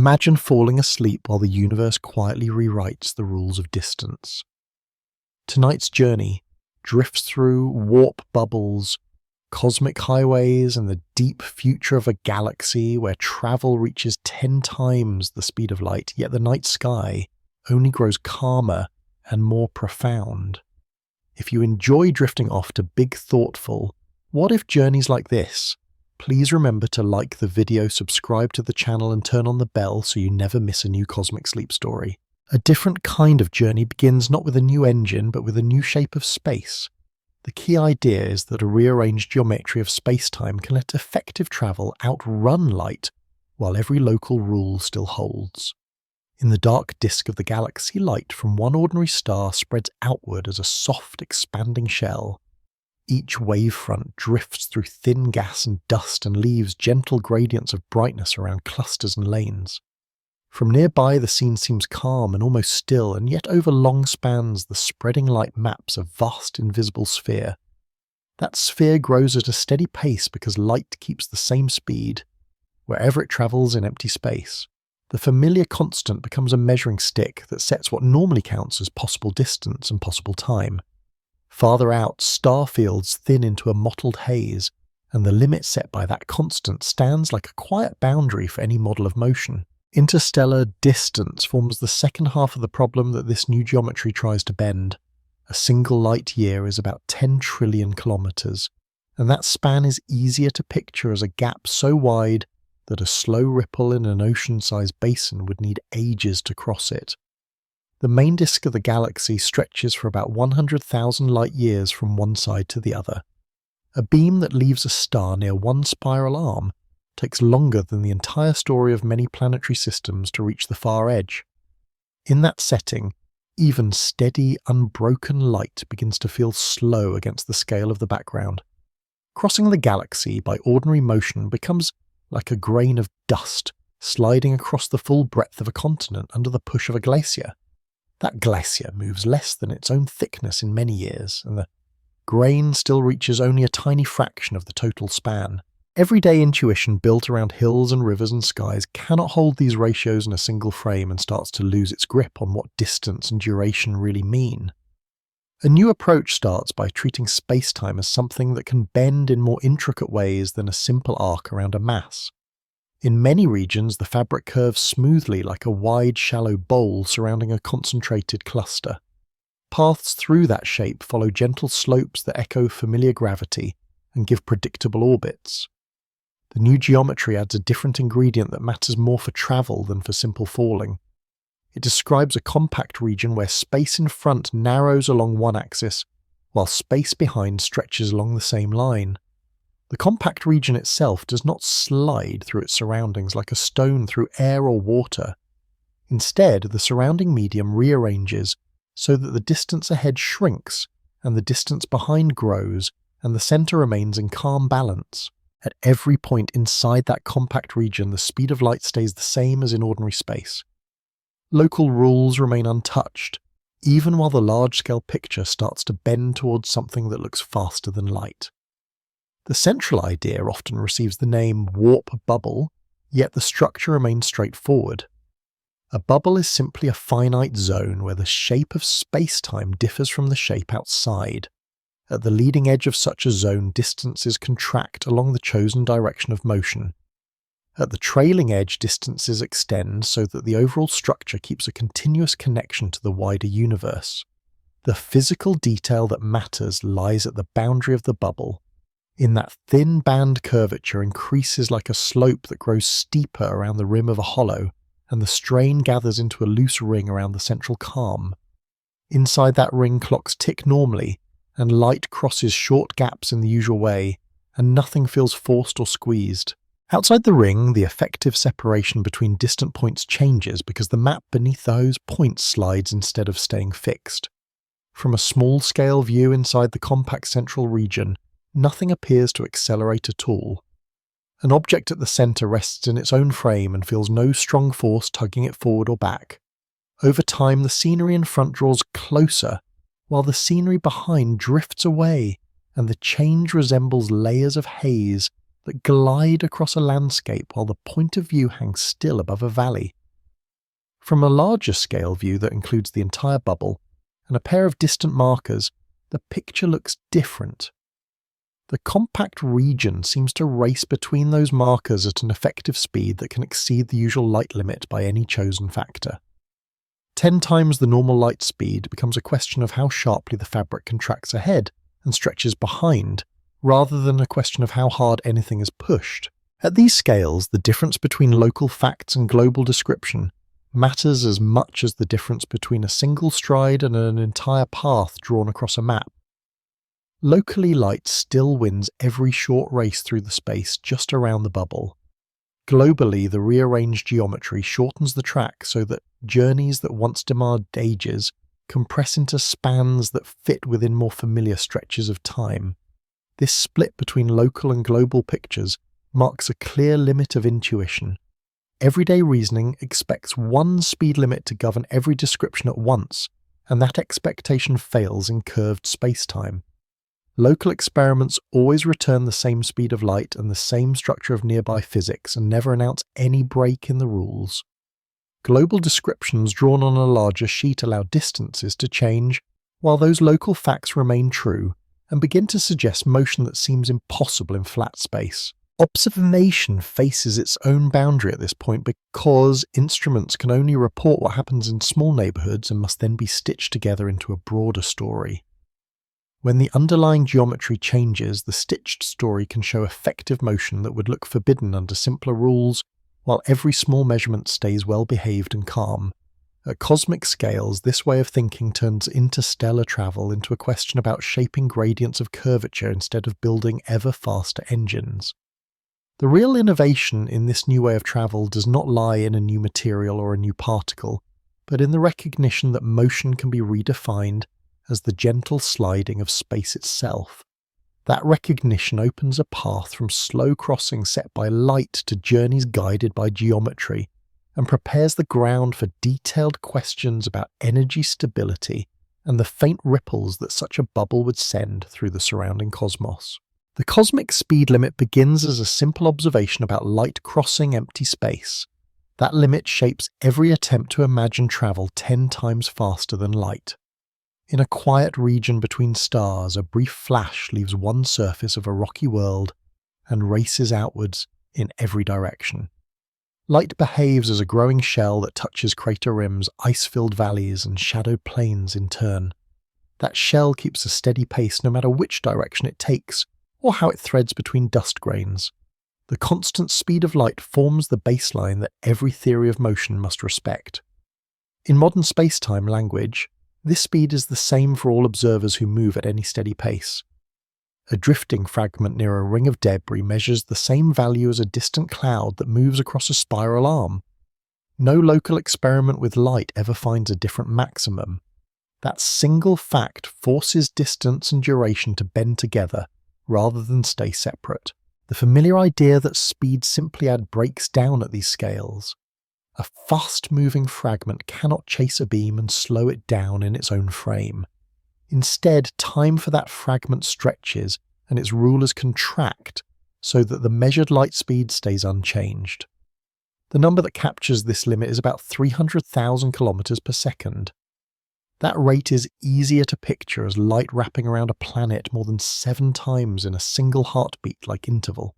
Imagine falling asleep while the universe quietly rewrites the rules of distance. Tonight's journey drifts through warp bubbles, cosmic highways, and the deep future of a galaxy where travel reaches 10 times the speed of light, yet the night sky only grows calmer and more profound. If you enjoy drifting off to big thoughtful, what if journeys like this? Please remember to like the video, subscribe to the channel, and turn on the bell so you never miss a new cosmic sleep story. A different kind of journey begins not with a new engine, but with a new shape of space. The key idea is that a rearranged geometry of space-time can let effective travel outrun light, while every local rule still holds. In the dark disk of the galaxy, light from one ordinary star spreads outward as a soft, expanding shell. Each wavefront drifts through thin gas and dust and leaves gentle gradients of brightness around clusters and lanes. From nearby, the scene seems calm and almost still, and yet over long spans the spreading light maps a vast invisible sphere. That sphere grows at a steady pace because light keeps the same speed wherever it travels in empty space. The familiar constant becomes a measuring stick that sets what normally counts as possible distance and possible time. Farther out, star fields thin into a mottled haze, and the limit set by that constant stands like a quiet boundary for any model of motion. Interstellar distance forms the second half of the problem that this new geometry tries to bend. A single light year is about 10 trillion kilometers, and that span is easier to picture as a gap so wide that a slow ripple in an ocean-sized basin would need ages to cross it. The main disk of the galaxy stretches for about 100,000 light-years from one side to the other. A beam that leaves a star near one spiral arm takes longer than the entire story of many planetary systems to reach the far edge. In that setting, even steady, unbroken light begins to feel slow against the scale of the background. Crossing the galaxy by ordinary motion becomes like a grain of dust sliding across the full breadth of a continent under the push of a glacier. That glacier moves less than its own thickness in many years, and the grain still reaches only a tiny fraction of the total span. Everyday intuition built around hills and rivers and skies cannot hold these ratios in a single frame and starts to lose its grip on what distance and duration really mean. A new approach starts by treating space-time as something that can bend in more intricate ways than a simple arc around a mass. In many regions, the fabric curves smoothly like a wide, shallow bowl surrounding a concentrated cluster. Paths through that shape follow gentle slopes that echo familiar gravity and give predictable orbits. The new geometry adds a different ingredient that matters more for travel than for simple falling. It describes a compact region where space in front narrows along one axis, while space behind stretches along the same line. The compact region itself does not slide through its surroundings like a stone through air or water. Instead, the surrounding medium rearranges so that the distance ahead shrinks and the distance behind grows, and the center remains in calm balance. At every point inside that compact region, the speed of light stays the same as in ordinary space. Local rules remain untouched, even while the large-scale picture starts to bend towards something that looks faster than light. The central idea often receives the name warp bubble, yet the structure remains straightforward. A bubble is simply a finite zone where the shape of space-time differs from the shape outside. At the leading edge of such a zone, distances contract along the chosen direction of motion. At the trailing edge, distances extend so that the overall structure keeps a continuous connection to the wider universe. The physical detail that matters lies at the boundary of the bubble. In that thin band, curvature increases like a slope that grows steeper around the rim of a hollow, and the strain gathers into a loose ring around the central calm. Inside that ring, clocks tick normally, and light crosses short gaps in the usual way, and nothing feels forced or squeezed. Outside the ring, the effective separation between distant points changes because the map beneath those points slides instead of staying fixed. From a small-scale view inside the compact central region, nothing appears to accelerate at all. An object at the center rests in its own frame and feels no strong force tugging it forward or back. Over time, the scenery in front draws closer, while the scenery behind drifts away, and the change resembles layers of haze that glide across a landscape while the point of view hangs still above a valley. From a larger scale view that includes the entire bubble and a pair of distant markers, the picture looks different. The compact region seems to race between those markers at an effective speed that can exceed the usual light limit by any chosen factor. 10 times the normal light speed becomes a question of how sharply the fabric contracts ahead and stretches behind, rather than a question of how hard anything is pushed. At these scales, the difference between local facts and global description matters as much as the difference between a single stride and an entire path drawn across a map. Locally, light still wins every short race through the space just around the bubble. Globally, the rearranged geometry shortens the track so that journeys that once demanded ages compress into spans that fit within more familiar stretches of time. This split between local and global pictures marks a clear limit of intuition. Everyday reasoning expects one speed limit to govern every description at once, and that expectation fails in curved spacetime. Local experiments always return the same speed of light and the same structure of nearby physics and never announce any break in the rules. Global descriptions drawn on a larger sheet allow distances to change, while those local facts remain true and begin to suggest motion that seems impossible in flat space. Observation faces its own boundary at this point because instruments can only report what happens in small neighborhoods and must then be stitched together into a broader story. When the underlying geometry changes, the stitched story can show effective motion that would look forbidden under simpler rules, while every small measurement stays well behaved and calm. At cosmic scales, this way of thinking turns interstellar travel into a question about shaping gradients of curvature instead of building ever faster engines. The real innovation in this new way of travel does not lie in a new material or a new particle, but in the recognition that motion can be redefined as the gentle sliding of space itself. That recognition opens a path from slow crossing set by light to journeys guided by geometry, and prepares the ground for detailed questions about energy stability and the faint ripples that such a bubble would send through the surrounding cosmos. The cosmic speed limit begins as a simple observation about light crossing empty space. That limit shapes every attempt to imagine travel 10 times faster than light. In a quiet region between stars, a brief flash leaves one surface of a rocky world and races outwards in every direction. Light behaves as a growing shell that touches crater rims, ice-filled valleys, and shadowed plains in turn. That shell keeps a steady pace no matter which direction it takes, or how it threads between dust grains. The constant speed of light forms the baseline that every theory of motion must respect. In modern spacetime language, this speed is the same for all observers who move at any steady pace. A drifting fragment near a ring of debris measures the same value as a distant cloud that moves across a spiral arm. No local experiment with light ever finds a different maximum. That single fact forces distance and duration to bend together rather than stay separate. The familiar idea that speed simply breaks down at these scales. A fast-moving fragment cannot chase a beam and slow it down in its own frame. Instead, time for that fragment stretches and its rulers contract so that the measured light speed stays unchanged. The number that captures this limit is about 300,000 kilometers per second. That rate is easier to picture as light wrapping around a planet more than 7 times in a single heartbeat-like interval.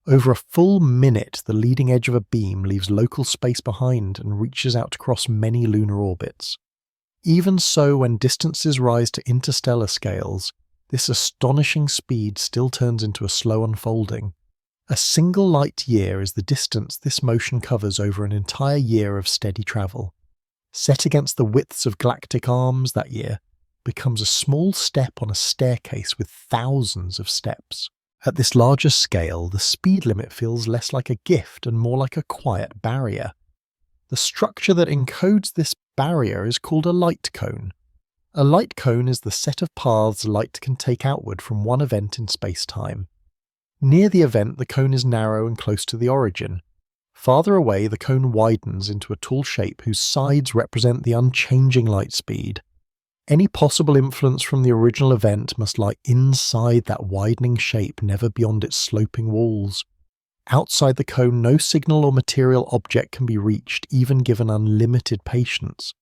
Over a full minute, the leading edge of a beam leaves local space behind and reaches out to cross many lunar orbits. Even so, when distances rise to interstellar scales, this astonishing speed still turns into a slow unfolding. A single light year is the distance this motion covers over an entire year of steady travel. Set against the widths of galactic arms, that year becomes a small step on a staircase with thousands of steps. At this larger scale, the speed limit feels less like a gift and more like a quiet barrier. The structure that encodes this barrier is called a light cone. A light cone is the set of paths light can take outward from one event in space-time. Near the event, the cone is narrow and close to the origin. Farther away, the cone widens into a tall shape whose sides represent the unchanging light speed. Any possible influence from the original event must lie inside that widening shape, never beyond its sloping walls. Outside the cone, no signal or material object can be reached, even given unlimited patience.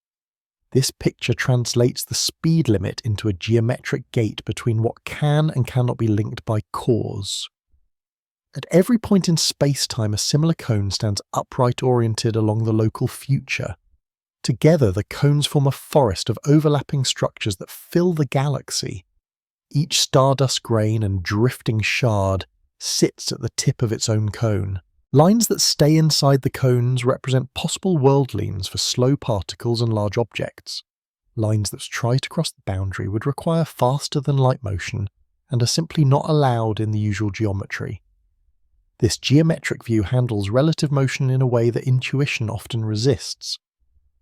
This picture translates the speed limit into a geometric gate between what can and cannot be linked by cause. At every point in space-time, a similar cone stands upright oriented along the local future. Together, the cones form a forest of overlapping structures that fill the galaxy. Each stardust grain and drifting shard sits at the tip of its own cone. Lines that stay inside the cones represent possible worldlines for slow particles and large objects. Lines that try to cross the boundary would require faster-than-light motion and are simply not allowed in the usual geometry. This geometric view handles relative motion in a way that intuition often resists.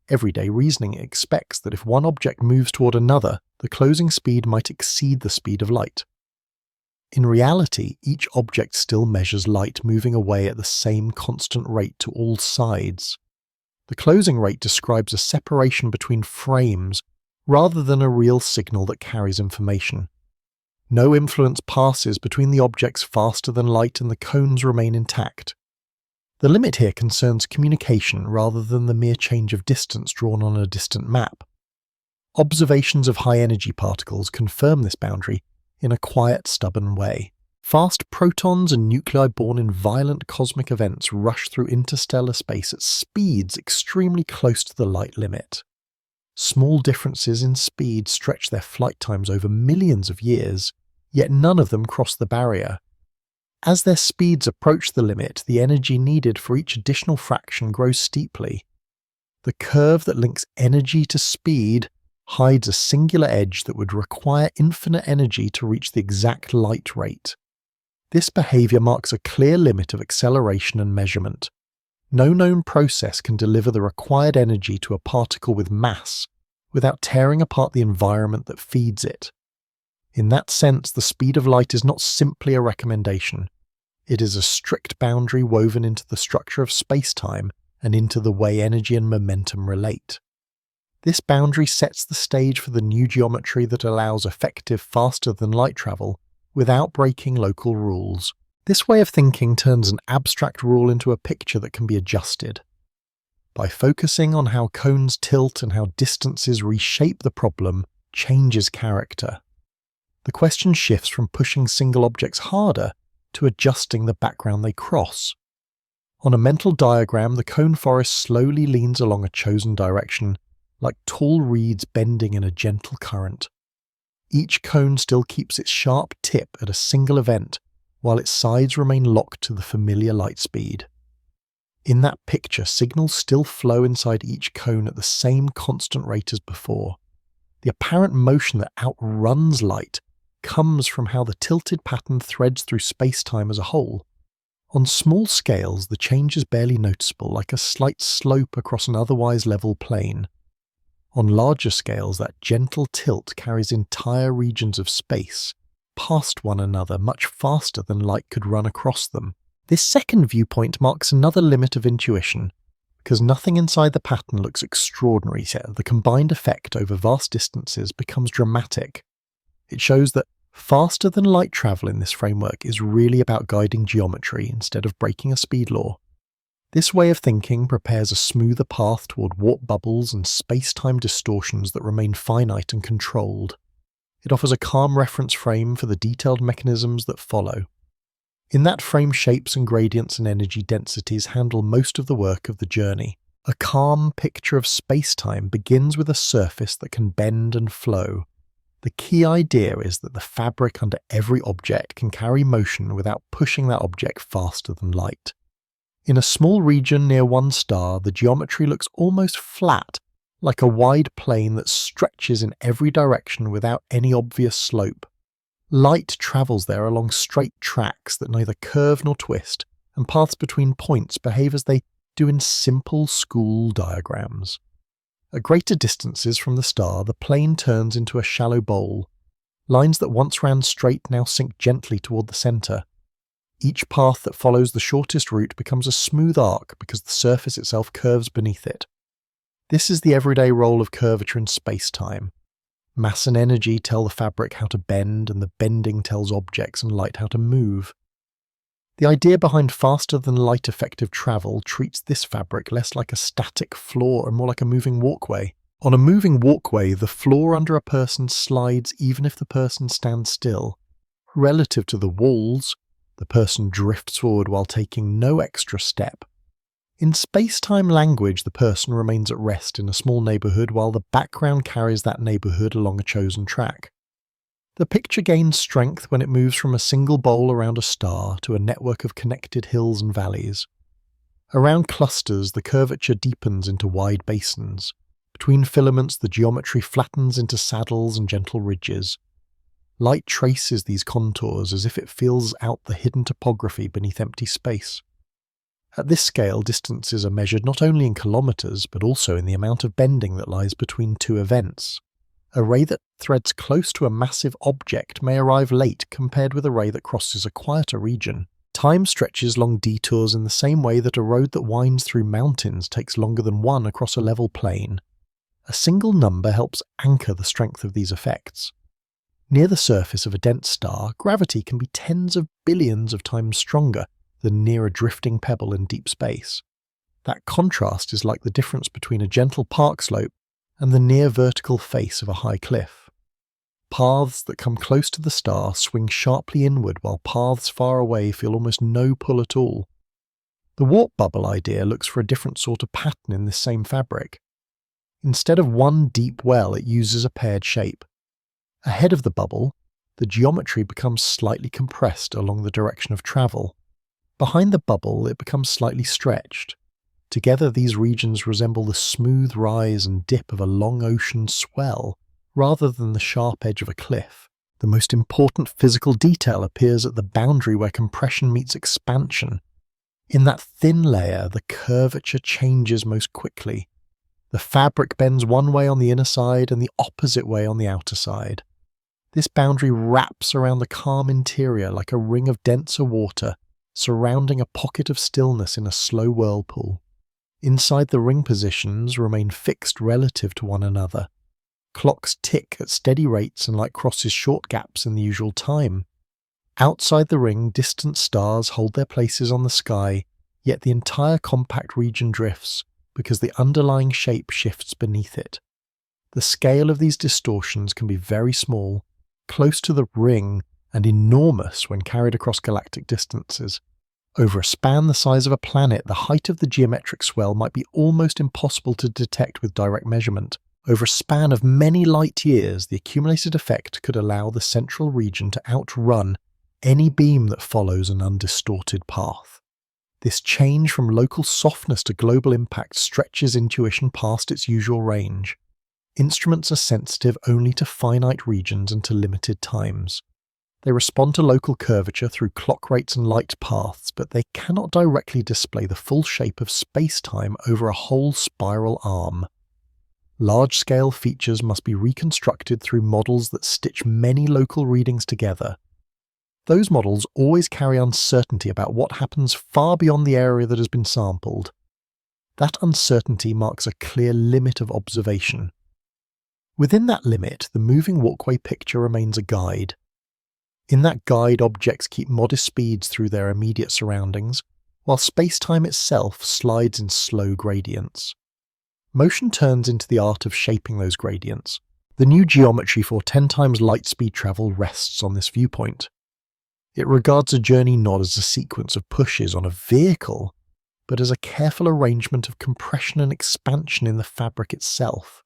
Everyday reasoning expects that if one object moves toward another, the closing speed might exceed the speed of light. In reality, each object still measures light moving away at the same constant rate to all sides. The closing rate describes a separation between frames rather than a real signal that carries information. No influence passes between the objects faster than light and the cones remain intact. The limit here concerns communication rather than the mere change of distance drawn on a distant map. Observations of high-energy particles confirm this boundary in a quiet, stubborn way. Fast protons and nuclei born in violent cosmic events rush through interstellar space at speeds extremely close to the light limit. Small differences in speed stretch their flight times over millions of years, yet none of them cross the barrier. As their speeds approach the limit, the energy needed for each additional fraction grows steeply. The curve that links energy to speed hides a singular edge that would require infinite energy to reach the exact light rate. This behavior marks a clear limit of acceleration and measurement. No known process can deliver the required energy to a particle with mass without tearing apart the environment that feeds it. In that sense, the speed of light is not simply a recommendation. It is a strict boundary woven into the structure of space-time and into the way energy and momentum relate. This boundary sets the stage for the new geometry that allows effective faster-than-light travel without breaking local rules. This way of thinking turns an abstract rule into a picture that can be adjusted. By focusing on how cones tilt and how distances reshape the problem, changes character. The question shifts from pushing single objects harder to adjusting the background they cross. On a mental diagram, the cone forest slowly leans along a chosen direction, like tall reeds bending in a gentle current. Each cone still keeps its sharp tip at a single event, while its sides remain locked to the familiar light speed. In that picture, signals still flow inside each cone at the same constant rate as before. The apparent motion that outruns light comes from how the tilted pattern threads through space-time as a whole. On small scales, the change is barely noticeable, like a slight slope across an otherwise level plane. On larger scales, that gentle tilt carries entire regions of space past one another much faster than light could run across them. This second viewpoint marks another limit of intuition, because nothing inside the pattern looks extraordinary, yet the combined effect over vast distances becomes dramatic. It shows that faster-than-light travel in this framework is really about guiding geometry instead of breaking a speed law. This way of thinking prepares a smoother path toward warp bubbles and space-time distortions that remain finite and controlled. It offers a calm reference frame for the detailed mechanisms that follow. In that frame, shapes and gradients and energy densities handle most of the work of the journey. A calm picture of space-time begins with a surface that can bend and flow. The key idea is that the fabric under every object can carry motion without pushing that object faster than light. In a small region near one star, the geometry looks almost flat, like a wide plane that stretches in every direction without any obvious slope. Light travels there along straight tracks that neither curve nor twist, and paths between points behave as they do in simple school diagrams. At greater distances from the star, the plane turns into a shallow bowl. Lines that once ran straight now sink gently toward the center. Each path that follows the shortest route becomes a smooth arc because the surface itself curves beneath it. This is the everyday role of curvature in space-time. Mass and energy tell the fabric how to bend, and the bending tells objects and light how to move. The idea behind faster-than-light effective travel treats this fabric less like a static floor and more like a moving walkway. On a moving walkway, the floor under a person slides even if the person stands still. Relative to the walls, the person drifts forward while taking no extra step. In space-time language, the person remains at rest in a small neighbourhood while the background carries that neighbourhood along a chosen track. The picture gains strength when it moves from a single bowl around a star to a network of connected hills and valleys. Around clusters, the curvature deepens into wide basins. Between filaments, the geometry flattens into saddles and gentle ridges. Light traces these contours as if it feels out the hidden topography beneath empty space. At this scale, distances are measured not only in kilometres, but also in the amount of bending that lies between two events. A ray that threads close to a massive object may arrive late compared with a ray that crosses a quieter region. Time stretches long detours in the same way that a road that winds through mountains takes longer than one across a level plain. A single number helps anchor the strength of these effects. Near the surface of a dense star, gravity can be tens of billions of times stronger than near a drifting pebble in deep space. That contrast is like the difference between a gentle park slope and the near vertical face of a high cliff. Paths that come close to the star swing sharply inward while paths far away feel almost no pull at all. The warp bubble idea looks for a different sort of pattern in this same fabric. Instead of one deep well, it uses a paired shape. Ahead of the bubble, the geometry becomes slightly compressed along the direction of travel. Behind the bubble, it becomes slightly stretched. Together, these regions resemble the smooth rise and dip of a long ocean swell, rather than the sharp edge of a cliff. The most important physical detail appears at the boundary where compression meets expansion. In that thin layer, the curvature changes most quickly. The fabric bends one way on the inner side and the opposite way on the outer side. This boundary wraps around the calm interior like a ring of denser water, surrounding a pocket of stillness in a slow whirlpool. Inside, the ring positions remain fixed relative to one another. Clocks tick at steady rates and light crosses short gaps in the usual time. Outside the ring, distant stars hold their places on the sky, yet the entire compact region drifts because the underlying shape shifts beneath it. The scale of these distortions can be very small, close to the ring, and enormous when carried across galactic distances. Over a span the size of a planet, the height of the geometric swell might be almost impossible to detect with direct measurement. Over a span of many light years, the accumulated effect could allow the central region to outrun any beam that follows an undistorted path. This change from local softness to global impact stretches intuition past its usual range. Instruments are sensitive only to finite regions and to limited times. They respond to local curvature through clock rates and light paths, but they cannot directly display the full shape of space-time over a whole spiral arm. Large-scale features must be reconstructed through models that stitch many local readings together. Those models always carry uncertainty about what happens far beyond the area that has been sampled. That uncertainty marks a clear limit of observation. Within that limit, the moving walkway picture remains a guide. In that guide, objects keep modest speeds through their immediate surroundings, while space-time itself slides in slow gradients. Motion turns into the art of shaping those gradients. The new geometry for 10 times light speed travel rests on this viewpoint. It regards a journey not as a sequence of pushes on a vehicle, but as a careful arrangement of compression and expansion in the fabric itself.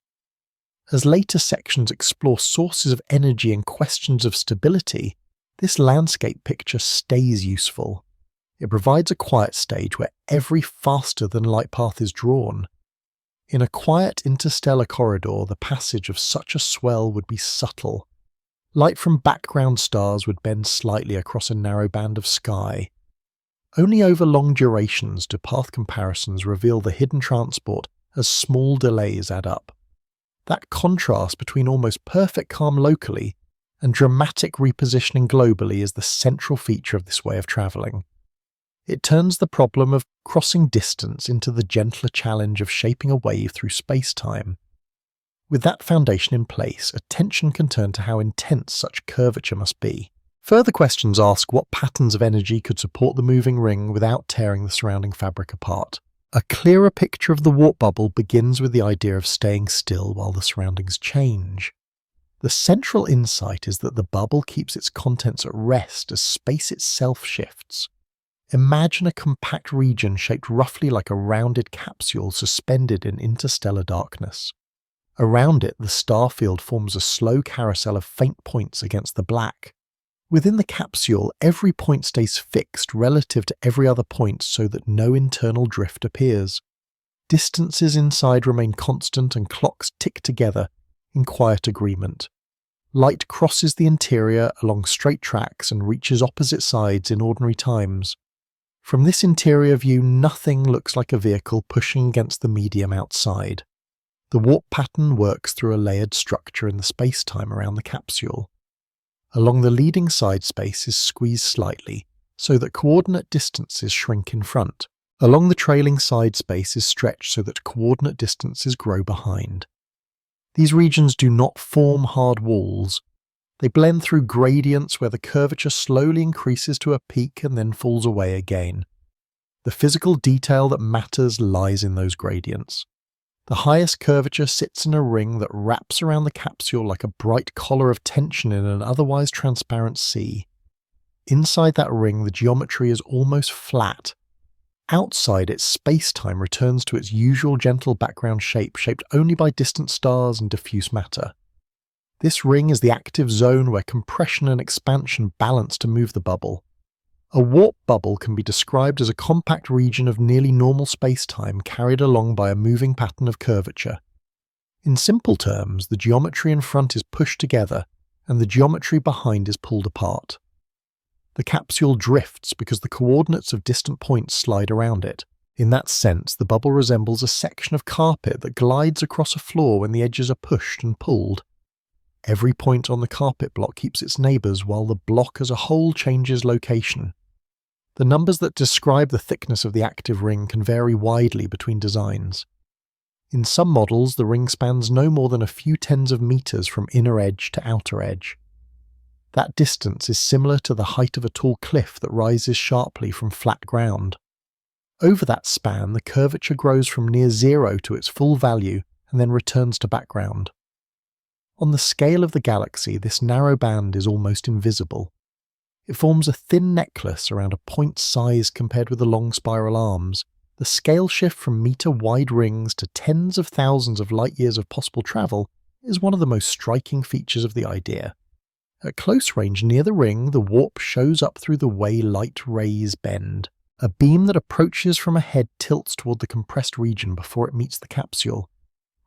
As later sections explore sources of energy and questions of stability, this landscape picture stays useful. It provides a quiet stage where every faster-than-light path is drawn. In a quiet interstellar corridor, the passage of such a swell would be subtle. Light from background stars would bend slightly across a narrow band of sky. Only over long durations do path comparisons reveal the hidden transport as small delays add up. That contrast between almost perfect calm locally and dramatic repositioning globally is the central feature of this way of travelling. It turns the problem of crossing distance into the gentler challenge of shaping a wave through space-time. With that foundation in place, attention can turn to how intense such curvature must be. Further questions ask what patterns of energy could support the moving ring without tearing the surrounding fabric apart. A clearer picture of the warp bubble begins with the idea of staying still while the surroundings change. The central insight is that the bubble keeps its contents at rest as space itself shifts. Imagine a compact region shaped roughly like a rounded capsule suspended in interstellar darkness. Around it, the star field forms a slow carousel of faint points against the black. Within the capsule, every point stays fixed relative to every other point so that no internal drift appears. Distances inside remain constant and clocks tick together in quiet agreement. Light crosses the interior along straight tracks and reaches opposite sides in ordinary times. From this interior view, nothing looks like a vehicle pushing against the medium outside. The warp pattern works through a layered structure in the space-time around the capsule. Along the leading side space is squeezed slightly, so that coordinate distances shrink in front. Along the trailing side space is stretched so that coordinate distances grow behind. These regions do not form hard walls. They blend through gradients where the curvature slowly increases to a peak and then falls away again. The physical detail that matters lies in those gradients. The highest curvature sits in a ring that wraps around the capsule like a bright collar of tension in an otherwise transparent sea. Inside that ring, the geometry is almost flat. Outside it, space-time returns to its usual gentle background shape, shaped only by distant stars and diffuse matter. This ring is the active zone where compression and expansion balance to move the bubble. A warp bubble can be described as a compact region of nearly normal space-time carried along by a moving pattern of curvature. In simple terms, the geometry in front is pushed together, and the geometry behind is pulled apart. The capsule drifts because the coordinates of distant points slide around it. In that sense, the bubble resembles a section of carpet that glides across a floor when the edges are pushed and pulled. Every point on the carpet block keeps its neighbours while the block as a whole changes location. The numbers that describe the thickness of the active ring can vary widely between designs. In some models, the ring spans no more than a few tens of meters from inner edge to outer edge. That distance is similar to the height of a tall cliff that rises sharply from flat ground. Over that span, the curvature grows from near zero to its full value and then returns to background. On the scale of the galaxy, this narrow band is almost invisible. It forms a thin necklace around a point's size compared with the long spiral arms. The scale shift from meter-wide rings to tens of thousands of light-years of possible travel is one of the most striking features of the idea. At close range near the ring, the warp shows up through the way light rays bend. A beam that approaches from ahead tilts toward the compressed region before it meets the capsule.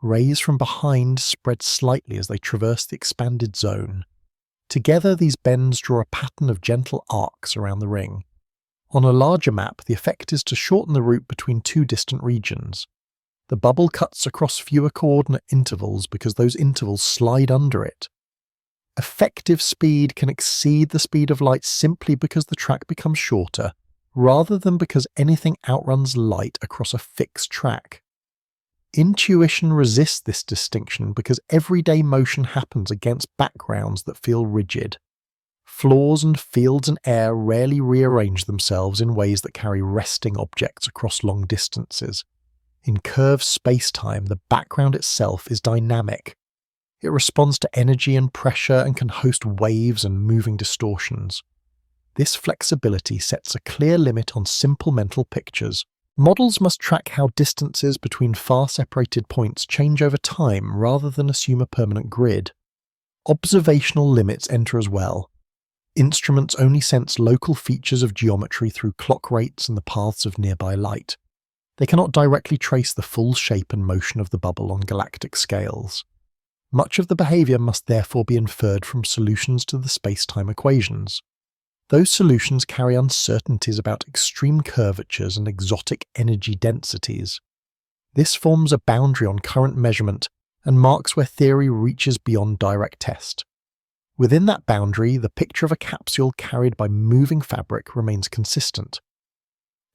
Rays from behind spread slightly as they traverse the expanded zone. Together, these bends draw a pattern of gentle arcs around the ring. On a larger map, the effect is to shorten the route between two distant regions. The bubble cuts across fewer coordinate intervals because those intervals slide under it. Effective speed can exceed the speed of light simply because the track becomes shorter, rather than because anything outruns light across a fixed track. Intuition resists this distinction because everyday motion happens against backgrounds that feel rigid. Floors and fields and air rarely rearrange themselves in ways that carry resting objects across long distances. In curved space-time, the background itself is dynamic. It responds to energy and pressure and can host waves and moving distortions. This flexibility sets a clear limit on simple mental pictures. Models must track how distances between far-separated points change over time rather than assume a permanent grid. Observational limits enter as well. Instruments only sense local features of geometry through clock rates and the paths of nearby light. They cannot directly trace the full shape and motion of the bubble on galactic scales. Much of the behaviour must therefore be inferred from solutions to the space-time equations. Those solutions carry uncertainties about extreme curvatures and exotic energy densities. This forms a boundary on current measurement and marks where theory reaches beyond direct test. Within that boundary, the picture of a capsule carried by moving fabric remains consistent.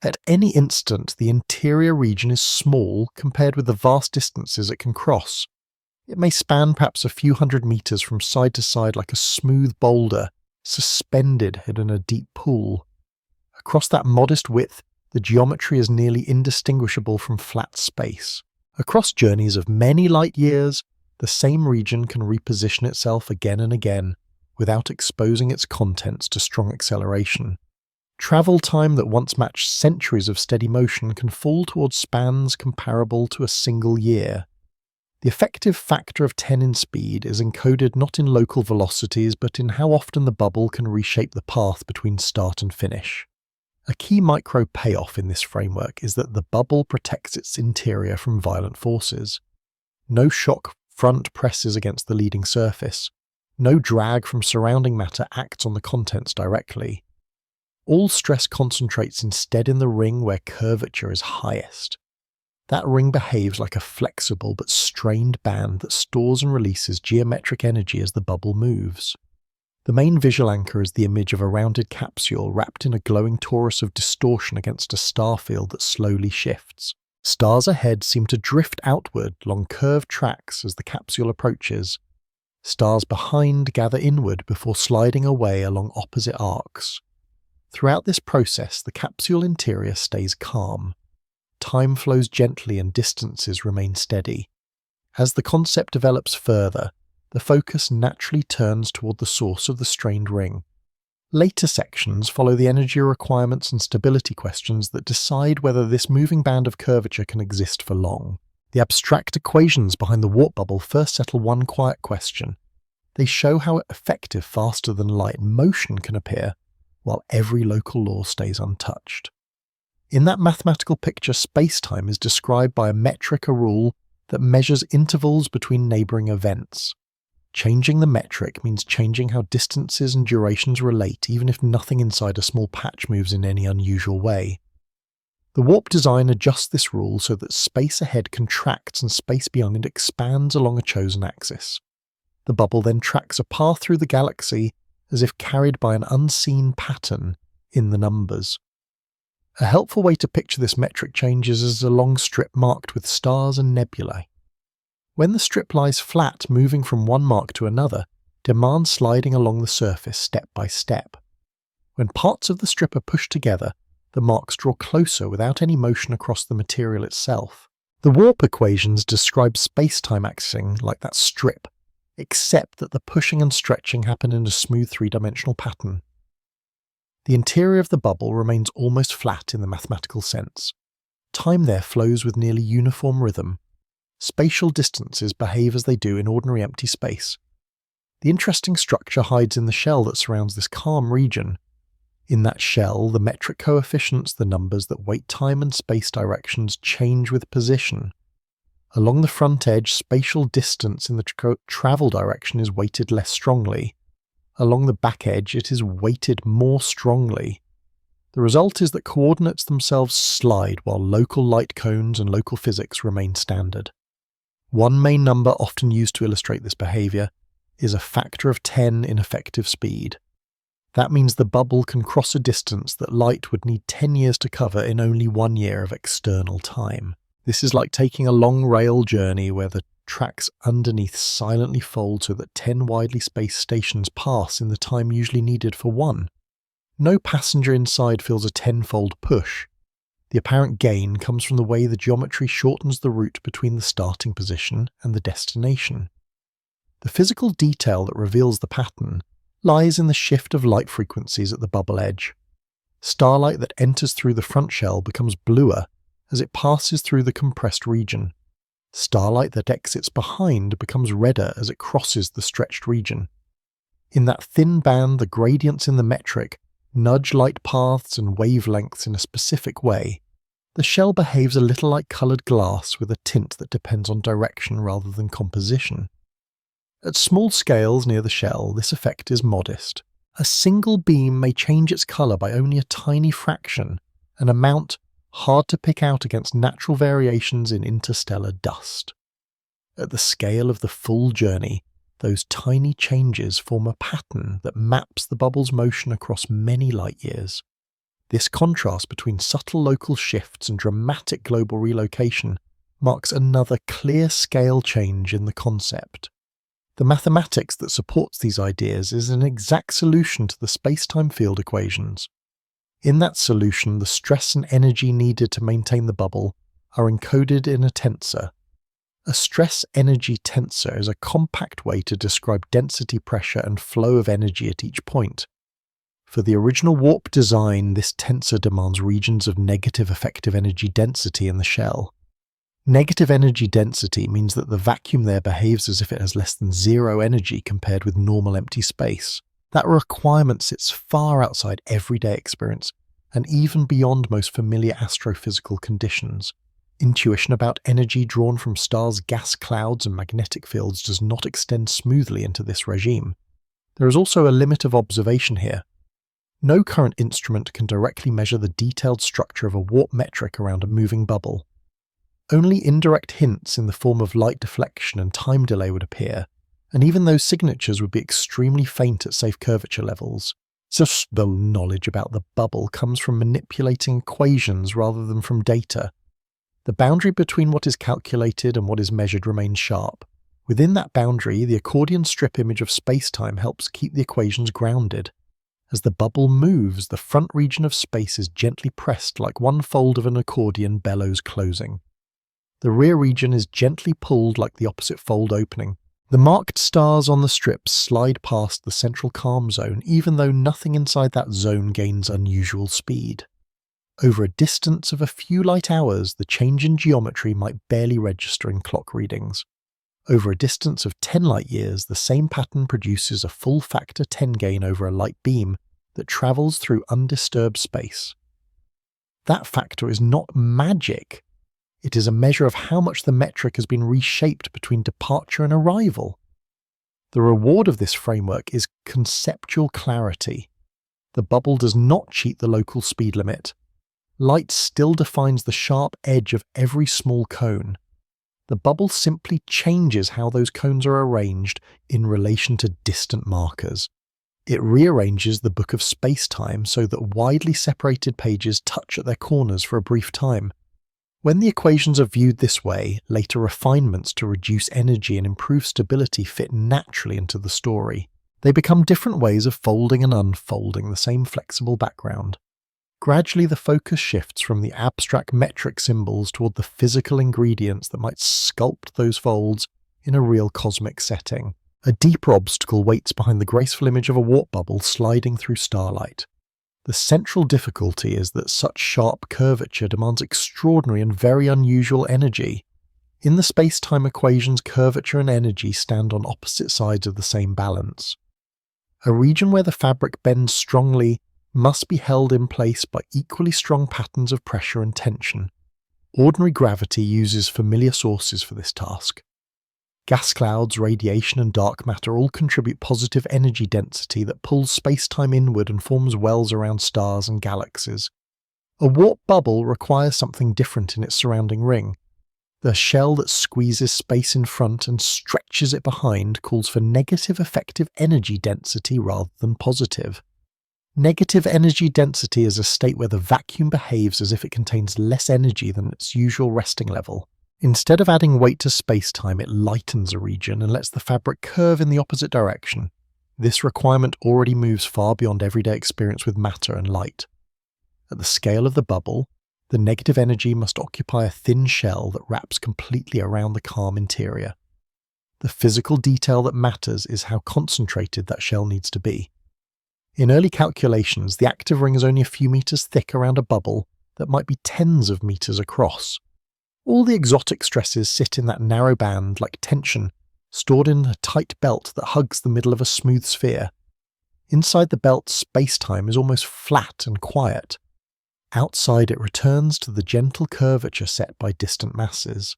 At any instant, the interior region is small compared with the vast distances it can cross. It may span perhaps a few hundred meters from side to side like a smooth boulder suspended in a deep pool. Across that modest width, the geometry is nearly indistinguishable from flat space. Across journeys of many light years, the same region can reposition itself again and again without exposing its contents to strong acceleration. Travel time that once matched centuries of steady motion can fall towards spans comparable to a single year. The effective factor of 10 in speed is encoded not in local velocities but in how often the bubble can reshape the path between start and finish. A key micro payoff in this framework is that the bubble protects its interior from violent forces. No shock front presses against the leading surface. No drag from surrounding matter acts on the contents directly. All stress concentrates instead in the ring where curvature is highest. That ring behaves like a flexible but strained band that stores and releases geometric energy as the bubble moves. The main visual anchor is the image of a rounded capsule wrapped in a glowing torus of distortion against a star field that slowly shifts. Stars ahead seem to drift outward along curved tracks as the capsule approaches. Stars behind gather inward before sliding away along opposite arcs. Throughout this process, the capsule interior stays calm. Time flows gently and distances remain steady. As the concept develops further, the focus naturally turns toward the source of the strained ring. Later sections follow the energy requirements and stability questions that decide whether this moving band of curvature can exist for long. The abstract equations behind the warp bubble first settle one quiet question. They show how effective faster-than-light motion can appear, while every local law stays untouched. In that mathematical picture, spacetime is described by a metric, a rule that measures intervals between neighbouring events. Changing the metric means changing how distances and durations relate, even if nothing inside a small patch moves in any unusual way. The warp design adjusts this rule so that space ahead contracts and space beyond expands along a chosen axis. The bubble then tracks a path through the galaxy as if carried by an unseen pattern in the numbers. A helpful way to picture this metric change is as a long strip marked with stars and nebulae. When the strip lies flat, moving from one mark to another demands sliding along the surface step by step. When parts of the strip are pushed together, the marks draw closer without any motion across the material itself. The warp equations describe space-time axing like that strip, except that the pushing and stretching happen in a smooth three-dimensional pattern. The interior of the bubble remains almost flat in the mathematical sense. Time there flows with nearly uniform rhythm. Spatial distances behave as they do in ordinary empty space. The interesting structure hides in the shell that surrounds this calm region. In that shell, the metric coefficients, the numbers that weight time and space directions, change with position. Along the front edge, spatial distance in the travel direction is weighted less strongly. Along the back edge, it is weighted more strongly. The result is that coordinates themselves slide while local light cones and local physics remain standard. One main number often used to illustrate this behavior is a factor of 10 in effective speed. That means the bubble can cross a distance that light would need 10 years to cover in only 1 year of external time. This is like taking a long rail journey where the tracks underneath silently fold so that 10 widely spaced stations pass in the time usually needed for one. No passenger inside feels a tenfold push. The apparent gain comes from the way the geometry shortens the route between the starting position and the destination. The physical detail that reveals the pattern lies in the shift of light frequencies at the bubble edge. Starlight that enters through the front shell becomes bluer as it passes through the compressed region. Starlight that exits behind becomes redder as it crosses the stretched region. In that thin band, the gradients in the metric nudge light paths and wavelengths in a specific way. The shell behaves a little like coloured glass with a tint that depends on direction rather than composition. At small scales near the shell, this effect is modest. A single beam may change its colour by only a tiny fraction, an amount hard to pick out against natural variations in interstellar dust. At the scale of the full journey, those tiny changes form a pattern that maps the bubble's motion across many light years. This contrast between subtle local shifts and dramatic global relocation marks another clear scale change in the concept. The mathematics that supports these ideas is an exact solution to the spacetime field equations. In that solution, the stress and energy needed to maintain the bubble are encoded in a tensor. A stress-energy tensor is a compact way to describe density, pressure, and flow of energy at each point. For the original warp design, this tensor demands regions of negative effective energy density in the shell. Negative energy density means that the vacuum there behaves as if it has less than zero energy compared with normal empty space. That requirement sits far outside everyday experience and even beyond most familiar astrophysical conditions. Intuition about energy drawn from stars' gas clouds and magnetic fields does not extend smoothly into this regime. There is also a limit of observation here. No current instrument can directly measure the detailed structure of a warp metric around a moving bubble. Only indirect hints in the form of light deflection and time delay would appear, and even those signatures would be extremely faint at safe curvature levels. Such knowledge about the bubble comes from manipulating equations rather than from data. The boundary between what is calculated and what is measured remains sharp. Within that boundary, the accordion strip image of spacetime helps keep the equations grounded. As the bubble moves, the front region of space is gently pressed like one fold of an accordion bellows closing. The rear region is gently pulled like the opposite fold opening. The marked stars on the strip slide past the central calm zone even though nothing inside that zone gains unusual speed. Over a distance of a few light hours, the change in geometry might barely register in clock readings. Over a distance of 10 light years, the same pattern produces a full factor 10 gain over a light beam that travels through undisturbed space. That factor is not magic. It is a measure of how much the metric has been reshaped between departure and arrival. The reward of this framework is conceptual clarity. The bubble does not cheat the local speed limit. Light still defines the sharp edge of every small cone. The bubble simply changes how those cones are arranged in relation to distant markers. It rearranges the book of space-time so that widely separated pages touch at their corners for a brief time. When the equations are viewed this way, later refinements to reduce energy and improve stability fit naturally into the story. They become different ways of folding and unfolding the same flexible background. Gradually, the focus shifts from the abstract metric symbols toward the physical ingredients that might sculpt those folds in a real cosmic setting. A deeper obstacle waits behind the graceful image of a warp bubble sliding through starlight. The central difficulty is that such sharp curvature demands extraordinary and very unusual energy. In the space-time equations, curvature and energy stand on opposite sides of the same balance. A region where the fabric bends strongly must be held in place by equally strong patterns of pressure and tension. Ordinary gravity uses familiar sources for this task. Gas clouds, radiation, and dark matter all contribute positive energy density that pulls space-time inward and forms wells around stars and galaxies. A warp bubble requires something different in its surrounding ring. The shell that squeezes space in front and stretches it behind calls for negative effective energy density rather than positive. Negative energy density is a state where the vacuum behaves as if it contains less energy than its usual resting level. Instead of adding weight to space-time, it lightens a region and lets the fabric curve in the opposite direction. This requirement already moves far beyond everyday experience with matter and light. At the scale of the bubble, the negative energy must occupy a thin shell that wraps completely around the calm interior. The physical detail that matters is how concentrated that shell needs to be. In early calculations, the active ring is only a few meters thick around a bubble that might be tens of meters across. All the exotic stresses sit in that narrow band like tension, stored in a tight belt that hugs the middle of a smooth sphere. Inside the belt, space-time is almost flat and quiet. Outside, it returns to the gentle curvature set by distant masses.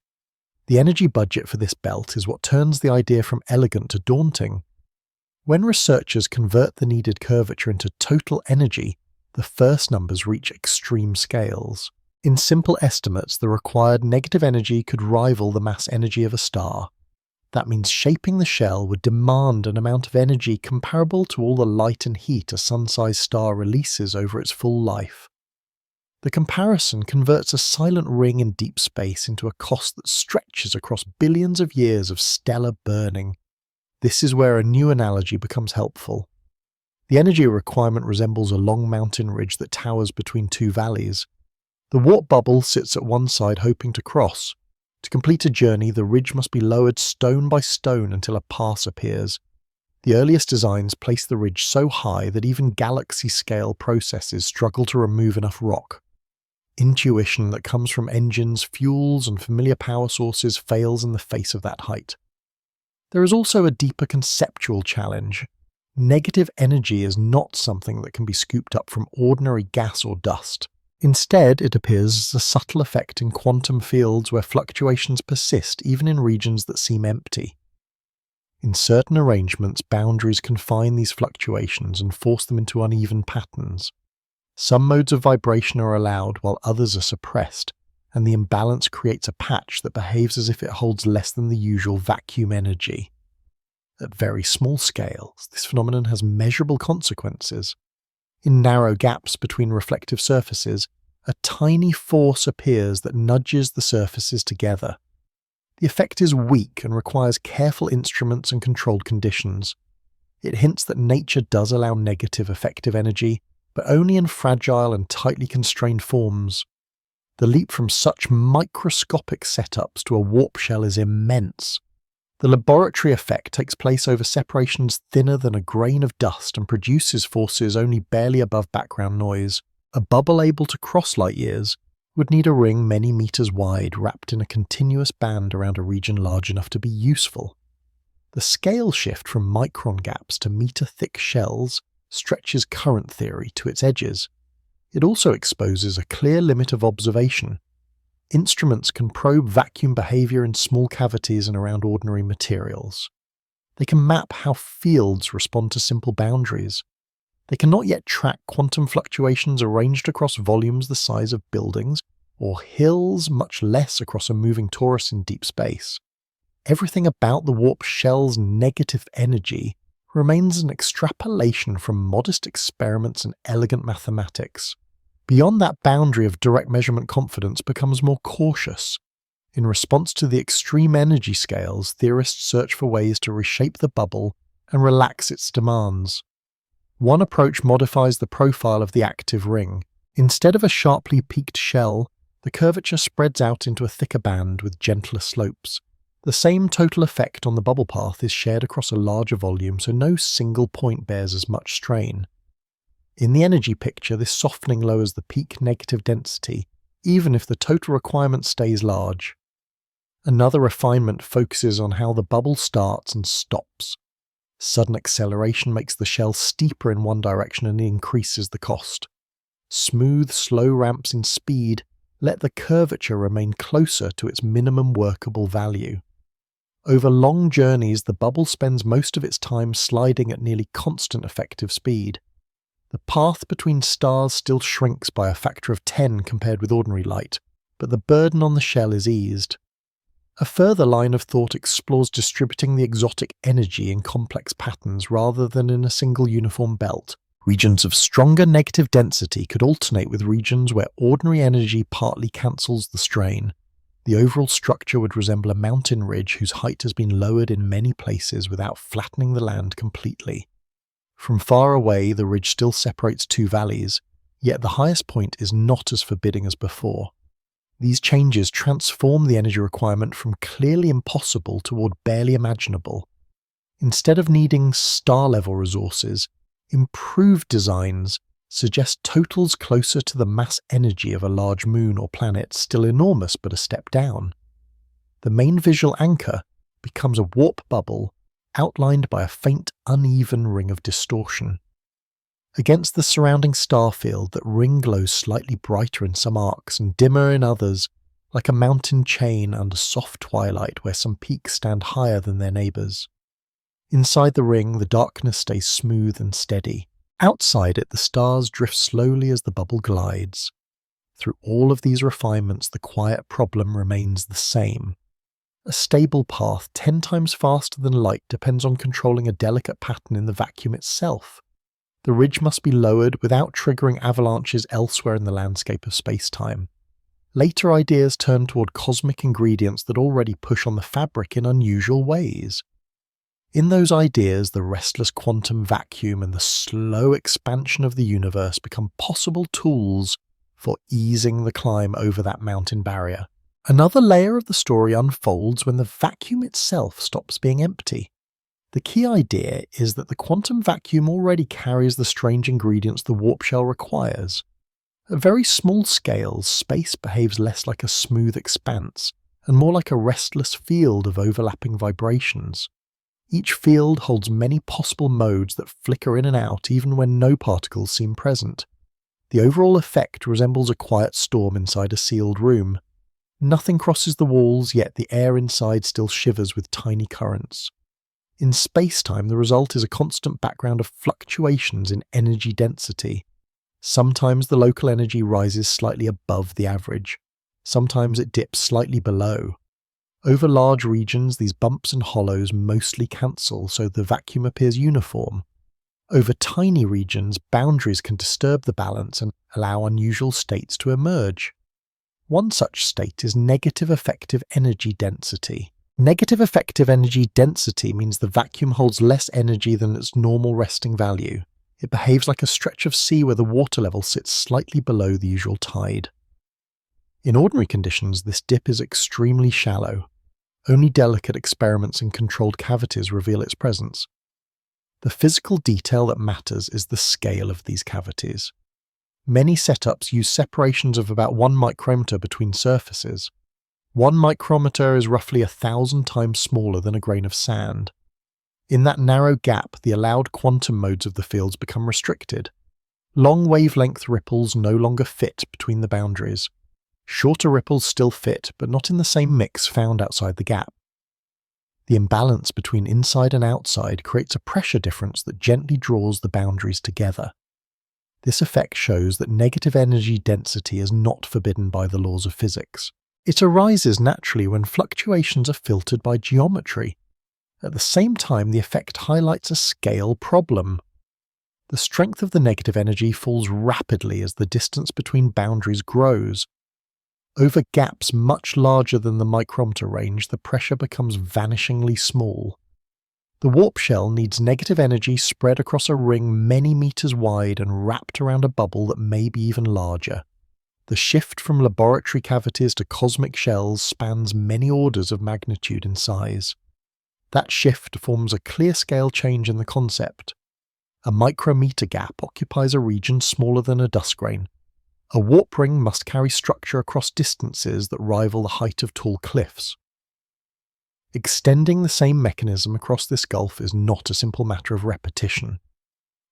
The energy budget for this belt is what turns the idea from elegant to daunting. When researchers convert the needed curvature into total energy, the first numbers reach extreme scales. In simple estimates, the required negative energy could rival the mass energy of a star. That means shaping the shell would demand an amount of energy comparable to all the light and heat a sun-sized star releases over its full life. The comparison converts a silent ring in deep space into a cost that stretches across billions of years of stellar burning. This is where a new analogy becomes helpful. The energy requirement resembles a long mountain ridge that towers between two valleys. The warp bubble sits at one side hoping to cross. To complete a journey, the ridge must be lowered stone by stone until a pass appears. The earliest designs place the ridge so high that even galaxy-scale processes struggle to remove enough rock. Intuition that comes from engines, fuels, and familiar power sources fails in the face of that height. There is also a deeper conceptual challenge. Negative energy is not something that can be scooped up from ordinary gas or dust. Instead, it appears as a subtle effect in quantum fields where fluctuations persist even in regions that seem empty. In certain arrangements, boundaries confine these fluctuations and force them into uneven patterns. Some modes of vibration are allowed while others are suppressed, and the imbalance creates a patch that behaves as if it holds less than the usual vacuum energy. At very small scales, this phenomenon has measurable consequences. In narrow gaps between reflective surfaces, a tiny force appears that nudges the surfaces together. The effect is weak and requires careful instruments and controlled conditions. It hints that nature does allow negative effective energy, but only in fragile and tightly constrained forms. The leap from such microscopic setups to a warp shell is immense. The laboratory effect takes place over separations thinner than a grain of dust and produces forces only barely above background noise. A bubble able to cross light years would need a ring many meters wide wrapped in a continuous band around a region large enough to be useful. The scale shift from micron gaps to meter-thick shells stretches current theory to its edges. It also exposes a clear limit of observation. Instruments can probe vacuum behavior in small cavities and around ordinary materials. They can map how fields respond to simple boundaries. They cannot yet track quantum fluctuations arranged across volumes the size of buildings, or hills, much less across a moving torus in deep space. Everything about the warp shell's negative energy remains an extrapolation from modest experiments and elegant mathematics. Beyond that boundary of direct measurement, confidence becomes more cautious. In response to the extreme energy scales, theorists search for ways to reshape the bubble and relax its demands. One approach modifies the profile of the active ring. Instead of a sharply peaked shell, the curvature spreads out into a thicker band with gentler slopes. The same total effect on the bubble path is shared across a larger volume, so no single point bears as much strain. In the energy picture, this softening lowers the peak negative density, even if the total requirement stays large. Another refinement focuses on how the bubble starts and stops. Sudden acceleration makes the shell steeper in one direction and increases the cost. Smooth, slow ramps in speed let the curvature remain closer to its minimum workable value. Over long journeys, the bubble spends most of its time sliding at nearly constant effective speed. The path between stars still shrinks by a factor of 10 compared with ordinary light, but the burden on the shell is eased. A further line of thought explores distributing the exotic energy in complex patterns rather than in a single uniform belt. Regions of stronger negative density could alternate with regions where ordinary energy partly cancels the strain. The overall structure would resemble a mountain ridge whose height has been lowered in many places without flattening the land completely. From far away, the ridge still separates two valleys, yet the highest point is not as forbidding as before. These changes transform the energy requirement from clearly impossible toward barely imaginable. Instead of needing star-level resources, improved designs suggest totals closer to the mass energy of a large moon or planet, still enormous but a step down. The main visual anchor becomes a warp bubble outlined by a faint, uneven ring of distortion. Against the surrounding star field, that ring glows slightly brighter in some arcs and dimmer in others, like a mountain chain under soft twilight where some peaks stand higher than their neighbours. Inside the ring, the darkness stays smooth and steady. Outside it, the stars drift slowly as the bubble glides. Through all of these refinements, the quiet problem remains the same. A stable path 10 times faster than light depends on controlling a delicate pattern in the vacuum itself. The ridge must be lowered without triggering avalanches elsewhere in the landscape of space-time. Later ideas turn toward cosmic ingredients that already push on the fabric in unusual ways. In those ideas, the restless quantum vacuum and the slow expansion of the universe become possible tools for easing the climb over that mountain barrier. Another layer of the story unfolds when the vacuum itself stops being empty. The key idea is that the quantum vacuum already carries the strange ingredients the warp shell requires. At very small scales, space behaves less like a smooth expanse and more like a restless field of overlapping vibrations. Each field holds many possible modes that flicker in and out even when no particles seem present. The overall effect resembles a quiet storm inside a sealed room. Nothing crosses the walls, yet the air inside still shivers with tiny currents. In space-time, the result is a constant background of fluctuations in energy density. Sometimes the local energy rises slightly above the average. Sometimes it dips slightly below. Over large regions, these bumps and hollows mostly cancel, so the vacuum appears uniform. Over tiny regions, boundaries can disturb the balance and allow unusual states to emerge. One such state is negative effective energy density. Negative effective energy density means the vacuum holds less energy than its normal resting value. It behaves like a stretch of sea where the water level sits slightly below the usual tide. In ordinary conditions, this dip is extremely shallow. Only delicate experiments in controlled cavities reveal its presence. The physical detail that matters is the scale of these cavities. Many setups use separations of about 1 micrometer between surfaces. 1 micrometer is roughly 1,000 times smaller than a grain of sand. In that narrow gap, the allowed quantum modes of the fields become restricted. Long wavelength ripples no longer fit between the boundaries. Shorter ripples still fit, but not in the same mix found outside the gap. The imbalance between inside and outside creates a pressure difference that gently draws the boundaries together. This effect shows that negative energy density is not forbidden by the laws of physics. It arises naturally when fluctuations are filtered by geometry. At the same time, the effect highlights a scale problem. The strength of the negative energy falls rapidly as the distance between boundaries grows. Over gaps much larger than the micrometer range, the pressure becomes vanishingly small. The warp shell needs negative energy spread across a ring many meters wide and wrapped around a bubble that may be even larger. The shift from laboratory cavities to cosmic shells spans many orders of magnitude in size. That shift forms a clear scale change in the concept. A micrometer gap occupies a region smaller than a dust grain. A warp ring must carry structure across distances that rival the height of tall cliffs. Extending the same mechanism across this gulf is not a simple matter of repetition.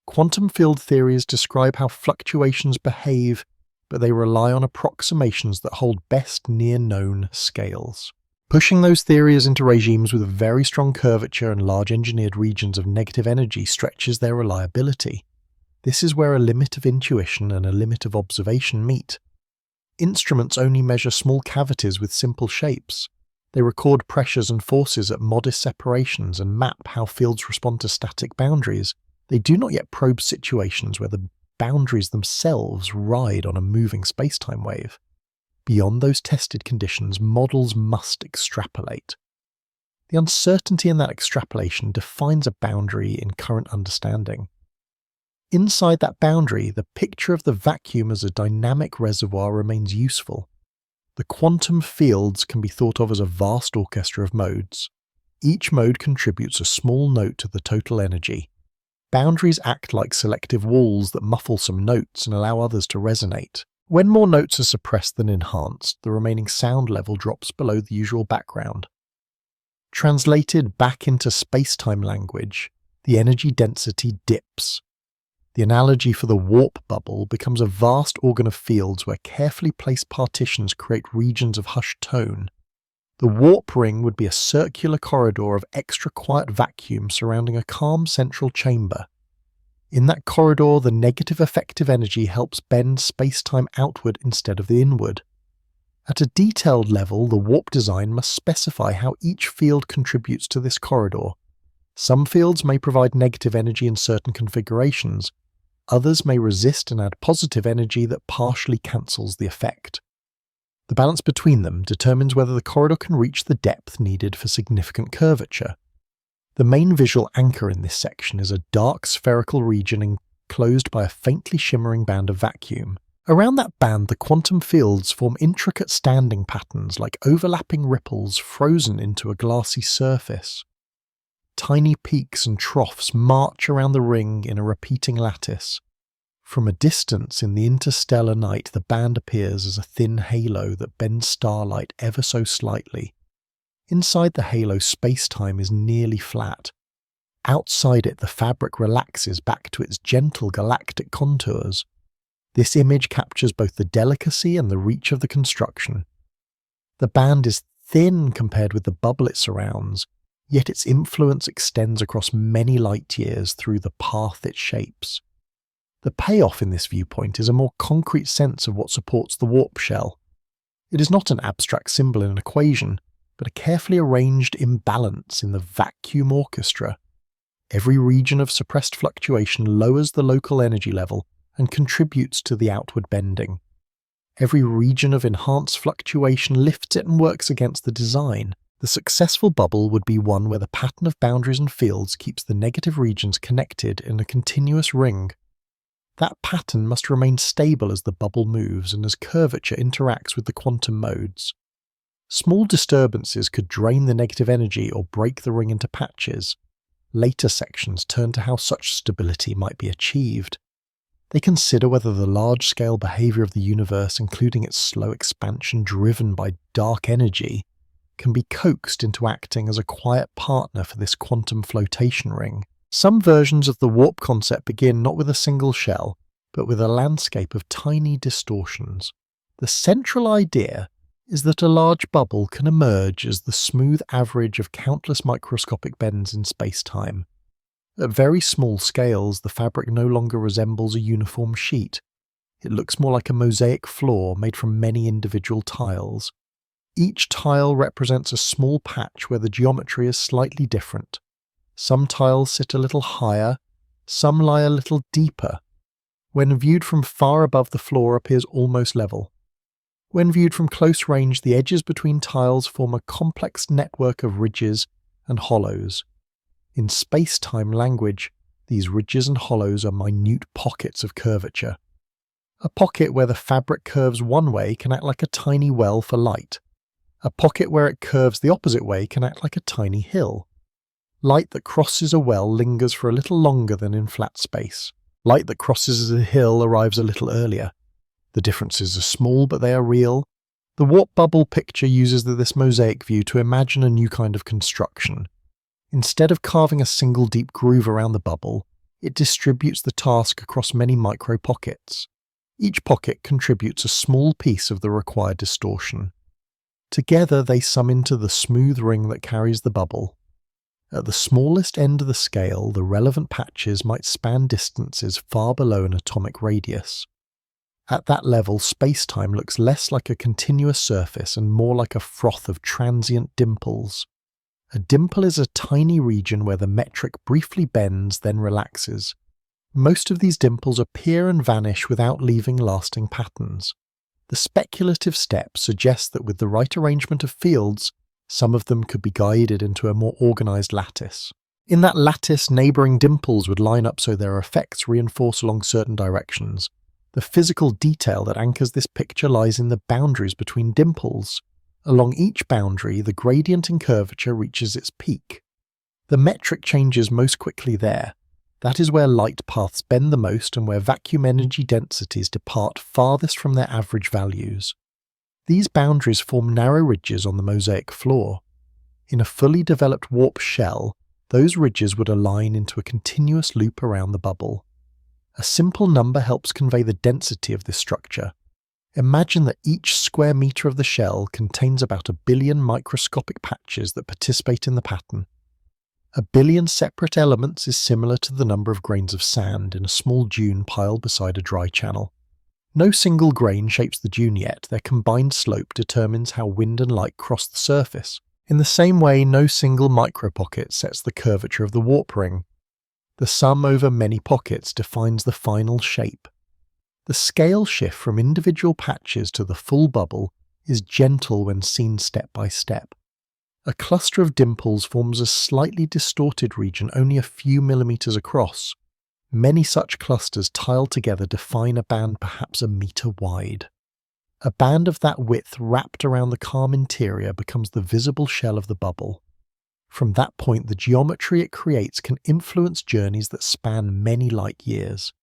Quantum field theories describe how fluctuations behave, but they rely on approximations that hold best near-known scales. Pushing those theories into regimes with very strong curvature and large engineered regions of negative energy stretches their reliability. This is where a limit of intuition and a limit of observation meet. Instruments only measure small cavities with simple shapes. They record pressures and forces at modest separations and map how fields respond to static boundaries. They do not yet probe situations where the boundaries themselves ride on a moving spacetime wave. Beyond those tested conditions, models must extrapolate. The uncertainty in that extrapolation defines a boundary in current understanding. Inside that boundary, the picture of the vacuum as a dynamic reservoir remains useful. The quantum fields can be thought of as a vast orchestra of modes. Each mode contributes a small note to the total energy. Boundaries act like selective walls that muffle some notes and allow others to resonate. When more notes are suppressed than enhanced, the remaining sound level drops below the usual background. Translated back into space-time language, the energy density dips. The analogy for the warp bubble becomes a vast organ of fields where carefully placed partitions create regions of hushed tone. The warp ring would be a circular corridor of extra quiet vacuum surrounding a calm central chamber. In that corridor, the negative effective energy helps bend space-time outward instead of the inward. At a detailed level, the warp design must specify how each field contributes to this corridor. Some fields may provide negative energy in certain configurations, Others may resist and add positive energy that partially cancels the effect. The balance between them determines whether the corridor can reach the depth needed for significant curvature. The main visual anchor in this section is a dark spherical region enclosed by a faintly shimmering band of vacuum. Around that band, the quantum fields form intricate standing patterns like overlapping ripples frozen into a glassy surface. Tiny peaks and troughs march around the ring in a repeating lattice. From a distance in the interstellar night, the band appears as a thin halo that bends starlight ever so slightly. Inside the halo, space-time is nearly flat. Outside it, the fabric relaxes back to its gentle galactic contours. This image captures both the delicacy and the reach of the construction. The band is thin compared with the bubble it surrounds, yet its influence extends across many light years through the path it shapes. The payoff in this viewpoint is a more concrete sense of what supports the warp shell. It is not an abstract symbol in an equation, but a carefully arranged imbalance in the vacuum orchestra. Every region of suppressed fluctuation lowers the local energy level and contributes to the outward bending. Every region of enhanced fluctuation lifts it and works against the design. The successful bubble would be one where the pattern of boundaries and fields keeps the negative regions connected in a continuous ring. That pattern must remain stable as the bubble moves and as curvature interacts with the quantum modes. Small disturbances could drain the negative energy or break the ring into patches. Later sections turn to how such stability might be achieved. They consider whether the large-scale behavior of the universe, including its slow expansion driven by dark energy, can be coaxed into acting as a quiet partner for this quantum flotation ring. Some versions of the warp concept begin not with a single shell, but with a landscape of tiny distortions. The central idea is that a large bubble can emerge as the smooth average of countless microscopic bends in space-time. At very small scales, the fabric no longer resembles a uniform sheet. It looks more like a mosaic floor made from many individual tiles. Each tile represents a small patch where the geometry is slightly different. Some tiles sit a little higher, some lie a little deeper. When viewed from far above, the floor appears almost level. When viewed from close range, the edges between tiles form a complex network of ridges and hollows. In space-time language, these ridges and hollows are minute pockets of curvature. A pocket where the fabric curves one way can act like a tiny well for light. A pocket where it curves the opposite way can act like a tiny hill. Light that crosses a well lingers for a little longer than in flat space. Light that crosses a hill arrives a little earlier. The differences are small, but they are real. The warp bubble picture uses this mosaic view to imagine a new kind of construction. Instead of carving a single deep groove around the bubble, it distributes the task across many micro pockets. Each pocket contributes a small piece of the required distortion. Together they sum into the smooth ring that carries the bubble. At the smallest end of the scale, the relevant patches might span distances far below an atomic radius. At that level, space-time looks less like a continuous surface and more like a froth of transient dimples. A dimple is a tiny region where the metric briefly bends, then relaxes. Most of these dimples appear and vanish without leaving lasting patterns. The speculative step suggests that with the right arrangement of fields, some of them could be guided into a more organized lattice. In that lattice, neighboring dimples would line up so their effects reinforce along certain directions. The physical detail that anchors this picture lies in the boundaries between dimples. Along each boundary, the gradient in curvature reaches its peak. The metric changes most quickly there. That is where light paths bend the most and where vacuum energy densities depart farthest from their average values. These boundaries form narrow ridges on the mosaic floor. In a fully developed warp shell, those ridges would align into a continuous loop around the bubble. A simple number helps convey the density of this structure. Imagine that each square meter of the shell contains about 1 billion microscopic patches that participate in the pattern. 1 billion separate elements is similar to the number of grains of sand in a small dune piled beside a dry channel. No single grain shapes the dune yet, their combined slope determines how wind and light cross the surface. In the same way, no single micropocket sets the curvature of the warp ring. The sum over many pockets defines the final shape. The scale shift from individual patches to the full bubble is gentle when seen step by step. A cluster of dimples forms a slightly distorted region only a few millimeters across. Many such clusters tiled together define a band perhaps a meter wide. A band of that width wrapped around the calm interior becomes the visible shell of the bubble. From that point, the geometry it creates can influence journeys that span many light years.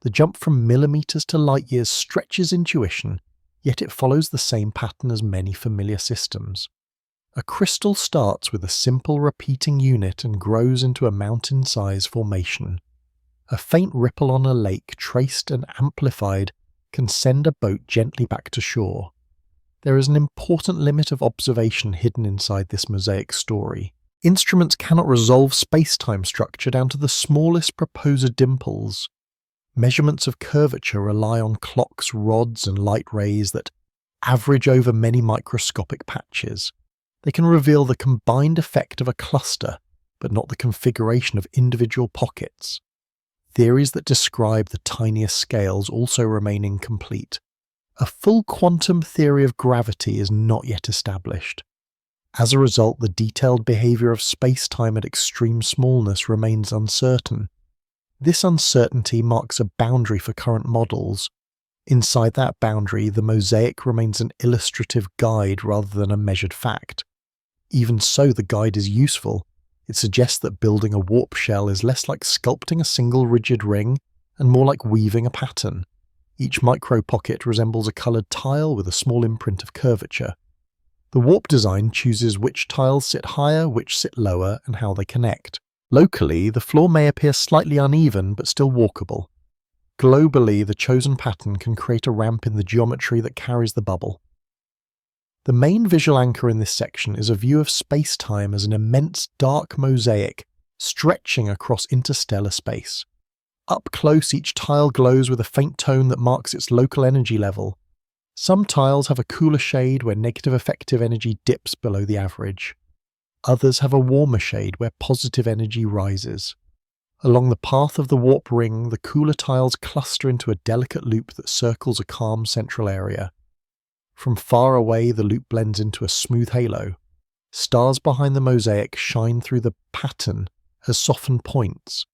The jump from millimeters to light years stretches intuition, yet it follows the same pattern as many familiar systems. A crystal starts with a simple repeating unit and grows into a mountain-size formation. A faint ripple on a lake, traced and amplified, can send a boat gently back to shore. There is an important limit of observation hidden inside this mosaic story. Instruments cannot resolve space-time structure down to the smallest proposed dimples. Measurements of curvature rely on clocks, rods, and light rays that average over many microscopic patches. They can reveal the combined effect of a cluster, but not the configuration of individual pockets. Theories that describe the tiniest scales also remain incomplete. A full quantum theory of gravity is not yet established. As a result, the detailed behavior of space-time at extreme smallness remains uncertain. This uncertainty marks a boundary for current models. Inside that boundary, the mosaic remains an illustrative guide rather than a measured fact. Even so, the guide is useful. It suggests that building a warp shell is less like sculpting a single rigid ring and more like weaving a pattern. Each micro-pocket resembles a coloured tile with a small imprint of curvature. The warp design chooses which tiles sit higher, which sit lower, and how they connect. Locally, the floor may appear slightly uneven but still walkable. Globally, the chosen pattern can create a ramp in the geometry that carries the bubble. The main visual anchor in this section is a view of space-time as an immense dark mosaic stretching across interstellar space. Up close, each tile glows with a faint tone that marks its local energy level. Some tiles have a cooler shade where negative effective energy dips below the average. Others have a warmer shade where positive energy rises. Along the path of the warp ring, the cooler tiles cluster into a delicate loop that circles a calm central area. From far away, the loop blends into a smooth halo. Stars behind the mosaic shine through the pattern as softened points.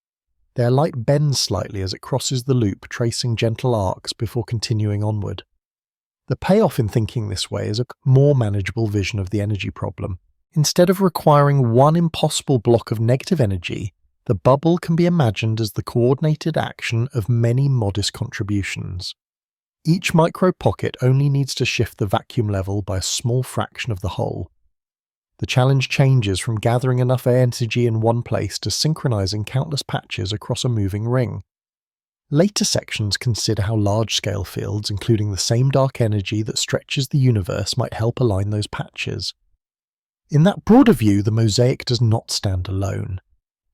Their light bends slightly as it crosses the loop, tracing gentle arcs before continuing onward. The payoff in thinking this way is a more manageable vision of the energy problem. Instead of requiring one impossible block of negative energy, the bubble can be imagined as the coordinated action of many modest contributions. Each micro-pocket only needs to shift the vacuum level by a small fraction of the whole. The challenge changes from gathering enough energy in one place to synchronizing countless patches across a moving ring. Later sections consider how large-scale fields, including the same dark energy that stretches the universe, might help align those patches. In that broader view, the mosaic does not stand alone.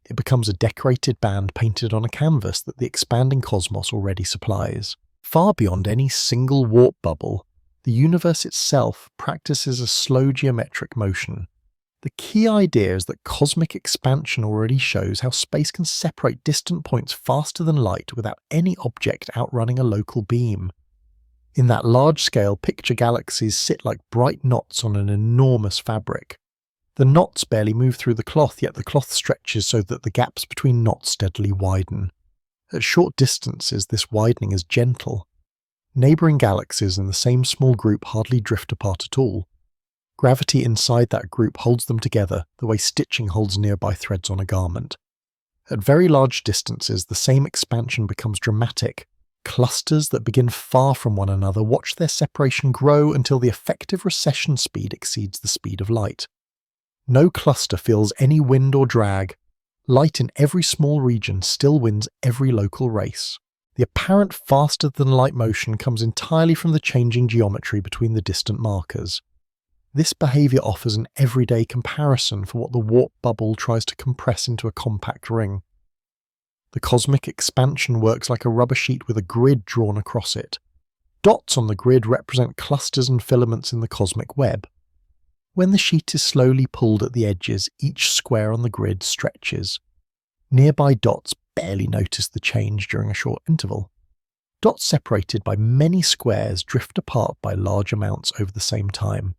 It becomes a decorated band painted on a canvas that the expanding cosmos already supplies. Far beyond any single warp bubble, the universe itself practices a slow geometric motion. The key idea is that cosmic expansion already shows how space can separate distant points faster than light without any object outrunning a local beam. In that large scale, picture galaxies sit like bright knots on an enormous fabric. The knots barely move through the cloth, yet the cloth stretches so that the gaps between knots steadily widen. At short distances, this widening is gentle. Neighbouring galaxies in the same small group hardly drift apart at all. Gravity inside that group holds them together, the way stitching holds nearby threads on a garment. At very large distances, the same expansion becomes dramatic. Clusters that begin far from one another watch their separation grow until the effective recession speed exceeds the speed of light. No cluster feels any wind or drag. Light in every small region still wins every local race. The apparent faster-than-light motion comes entirely from the changing geometry between the distant markers. This behaviour offers an everyday comparison for what the warp bubble tries to compress into a compact ring. The cosmic expansion works like a rubber sheet with a grid drawn across it. Dots on the grid represent clusters and filaments in the cosmic web. When the sheet is slowly pulled at the edges, each square on the grid stretches. Nearby dots barely notice the change during a short interval. Dots separated by many squares drift apart by large amounts over the same time.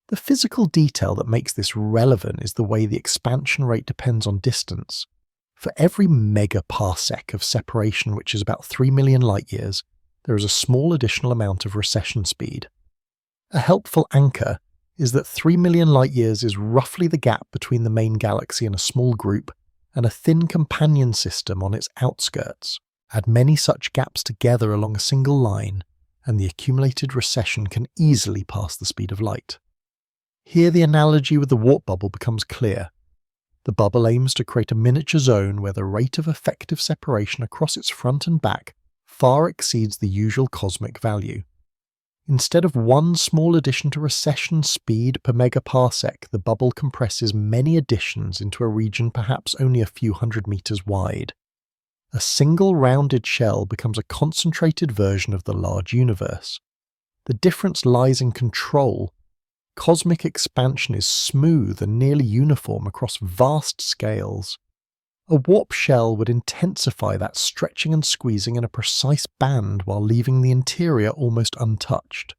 The physical detail that makes this relevant is the way the expansion rate depends on distance. For every megaparsec of separation, which is about 3 million light-years, there is a small additional amount of recession speed. A helpful anchor is that 3 million light-years is roughly the gap between the main galaxy and a small group, and a thin companion system on its outskirts. Add many such gaps together along a single line, and the accumulated recession can easily pass the speed of light. Here the analogy with the warp bubble becomes clear. The bubble aims to create a miniature zone where the rate of effective separation across its front and back far exceeds the usual cosmic value. Instead of one small addition to recession speed per megaparsec, the bubble compresses many additions into a region perhaps only a few hundred meters wide. A single rounded shell becomes a concentrated version of the large universe. The difference lies in control. Cosmic expansion is smooth and nearly uniform across vast scales. A warp shell would intensify that stretching and squeezing in a precise band while leaving the interior almost untouched.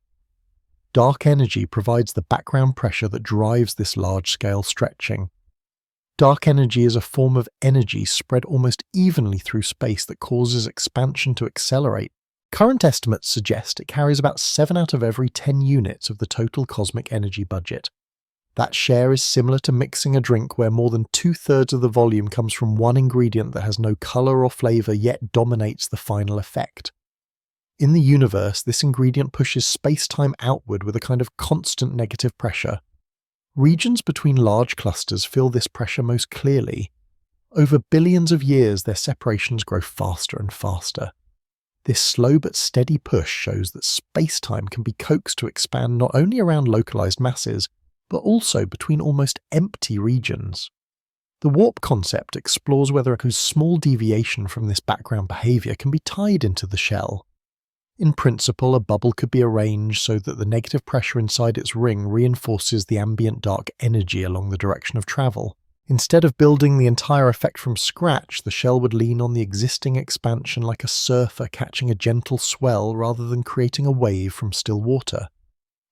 Dark energy provides the background pressure that drives this large-scale stretching. Dark energy is a form of energy spread almost evenly through space that causes expansion to accelerate. Current estimates suggest it carries about 7 out of every 10 units of the total cosmic energy budget. That share is similar to mixing a drink where more than 2/3 of the volume comes from one ingredient that has no colour or flavour yet dominates the final effect. In the universe, this ingredient pushes space-time outward with a kind of constant negative pressure. Regions between large clusters feel this pressure most clearly. Over billions of years, their separations grow faster and faster. This slow but steady push shows that space-time can be coaxed to expand not only around localized masses, but also between almost empty regions. The warp concept explores whether a small deviation from this background behavior can be tied into the shell. In principle, a bubble could be arranged so that the negative pressure inside its ring reinforces the ambient dark energy along the direction of travel. Instead of building the entire effect from scratch, the shell would lean on the existing expansion like a surfer catching a gentle swell rather than creating a wave from still water.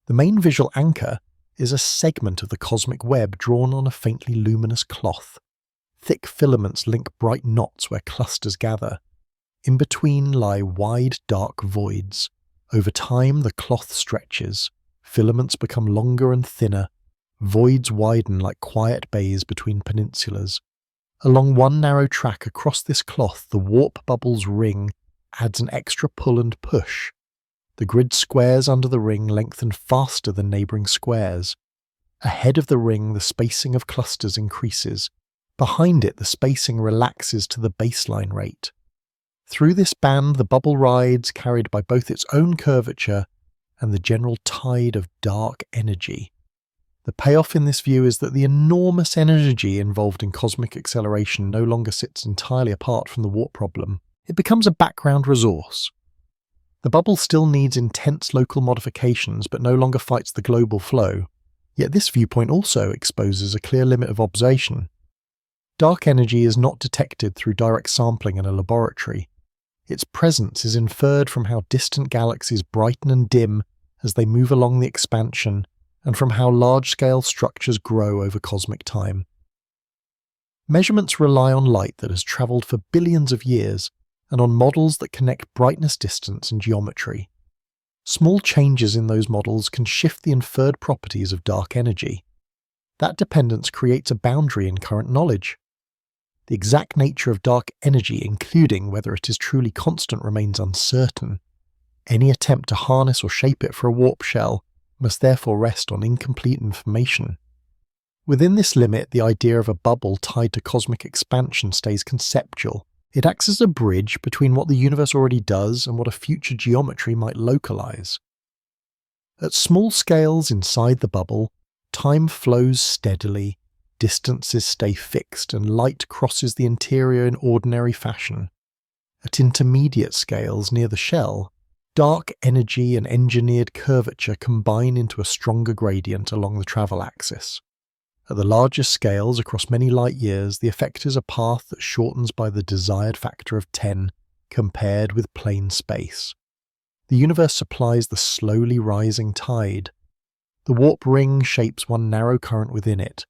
The main visual anchor is a segment of the cosmic web drawn on a faintly luminous cloth. Thick filaments link bright knots where clusters gather. In between lie wide, dark voids. Over time, the cloth stretches. Filaments become longer and thinner. Voids widen like quiet bays between peninsulas. Along one narrow track across this cloth, the warp bubble's ring adds an extra pull and push. The grid squares under the ring lengthen faster than neighbouring squares. Ahead of the ring, the spacing of clusters increases. Behind it, the spacing relaxes to the baseline rate. Through this band, the bubble rides, carried by both its own curvature and the general tide of dark energy. The payoff in this view is that the enormous energy involved in cosmic acceleration no longer sits entirely apart from the warp problem. It becomes a background resource. The bubble still needs intense local modifications but no longer fights the global flow. Yet this viewpoint also exposes a clear limit of observation. Dark energy is not detected through direct sampling in a laboratory. Its presence is inferred from how distant galaxies brighten and dim as they move along the expansion, and from how large-scale structures grow over cosmic time. Measurements rely on light that has travelled for billions of years, and on models that connect brightness distance and geometry. Small changes in those models can shift the inferred properties of dark energy. That dependence creates a boundary in current knowledge. The exact nature of dark energy, including whether it is truly constant, remains uncertain. Any attempt to harness or shape it for a warp shell must therefore rest on incomplete information. Within this limit, the idea of a bubble tied to cosmic expansion stays conceptual. It acts as a bridge between what the universe already does and what a future geometry might localize. At small scales inside the bubble, time flows steadily, distances stay fixed, and light crosses the interior in ordinary fashion. At intermediate scales near the shell, dark energy and engineered curvature combine into a stronger gradient along the travel axis. At the largest scales across many light years, the effect is a path that shortens by the desired factor of 10 compared with plain space. The universe supplies the slowly rising tide. The warp ring shapes one narrow current within it.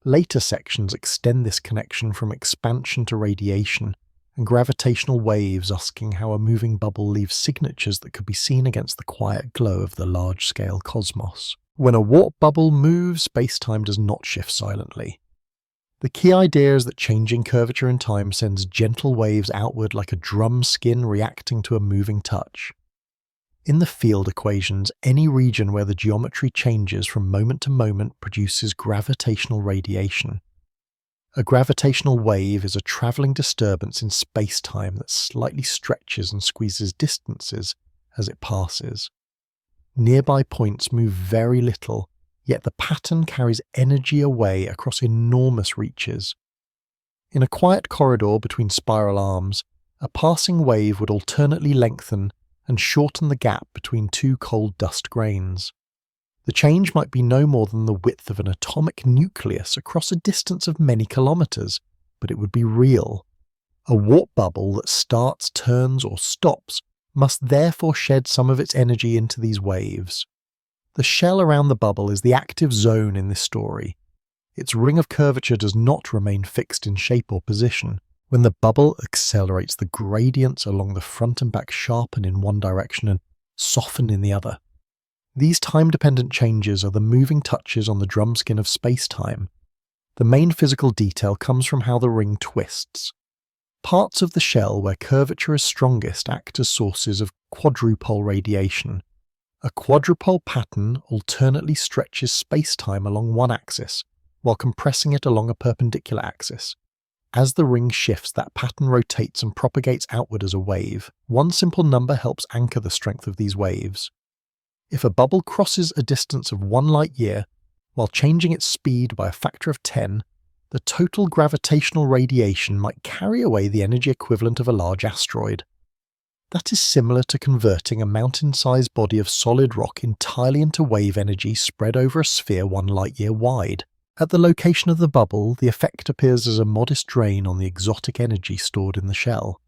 Later sections extend this connection from expansion to radiation, and gravitational waves asking how a moving bubble leaves signatures that could be seen against the quiet glow of the large-scale cosmos. When a warp bubble moves, space-time does not shift silently. The key idea is that changing curvature in time sends gentle waves outward like a drum skin reacting to a moving touch. In the field equations, any region where the geometry changes from moment to moment produces gravitational radiation. A gravitational wave is a travelling disturbance in space-time that slightly stretches and squeezes distances as it passes. Nearby points move very little, yet the pattern carries energy away across enormous reaches. In a quiet corridor between spiral arms, a passing wave would alternately lengthen and shorten the gap between two cold dust grains. The change might be no more than the width of an atomic nucleus across a distance of many kilometers, but it would be real. A warp bubble that starts, turns, or stops must therefore shed some of its energy into these waves. The shell around the bubble is the active zone in this story. Its ring of curvature does not remain fixed in shape or position. When the bubble accelerates, the gradients along the front and back sharpen in one direction and soften in the other. These time-dependent changes are the moving touches on the drumskin of space-time. The main physical detail comes from how the ring twists. Parts of the shell where curvature is strongest act as sources of quadrupole radiation. A quadrupole pattern alternately stretches space-time along one axis, while compressing it along a perpendicular axis. As the ring shifts, that pattern rotates and propagates outward as a wave. One simple number helps anchor the strength of these waves. If a bubble crosses a distance of 1 light year, while changing its speed by a factor of 10, the total gravitational radiation might carry away the energy equivalent of a large asteroid. That is similar to converting a mountain-sized body of solid rock entirely into wave energy spread over a sphere 1 light year wide. At the location of the bubble, the effect appears as a modest drain on the exotic energy stored in the shell.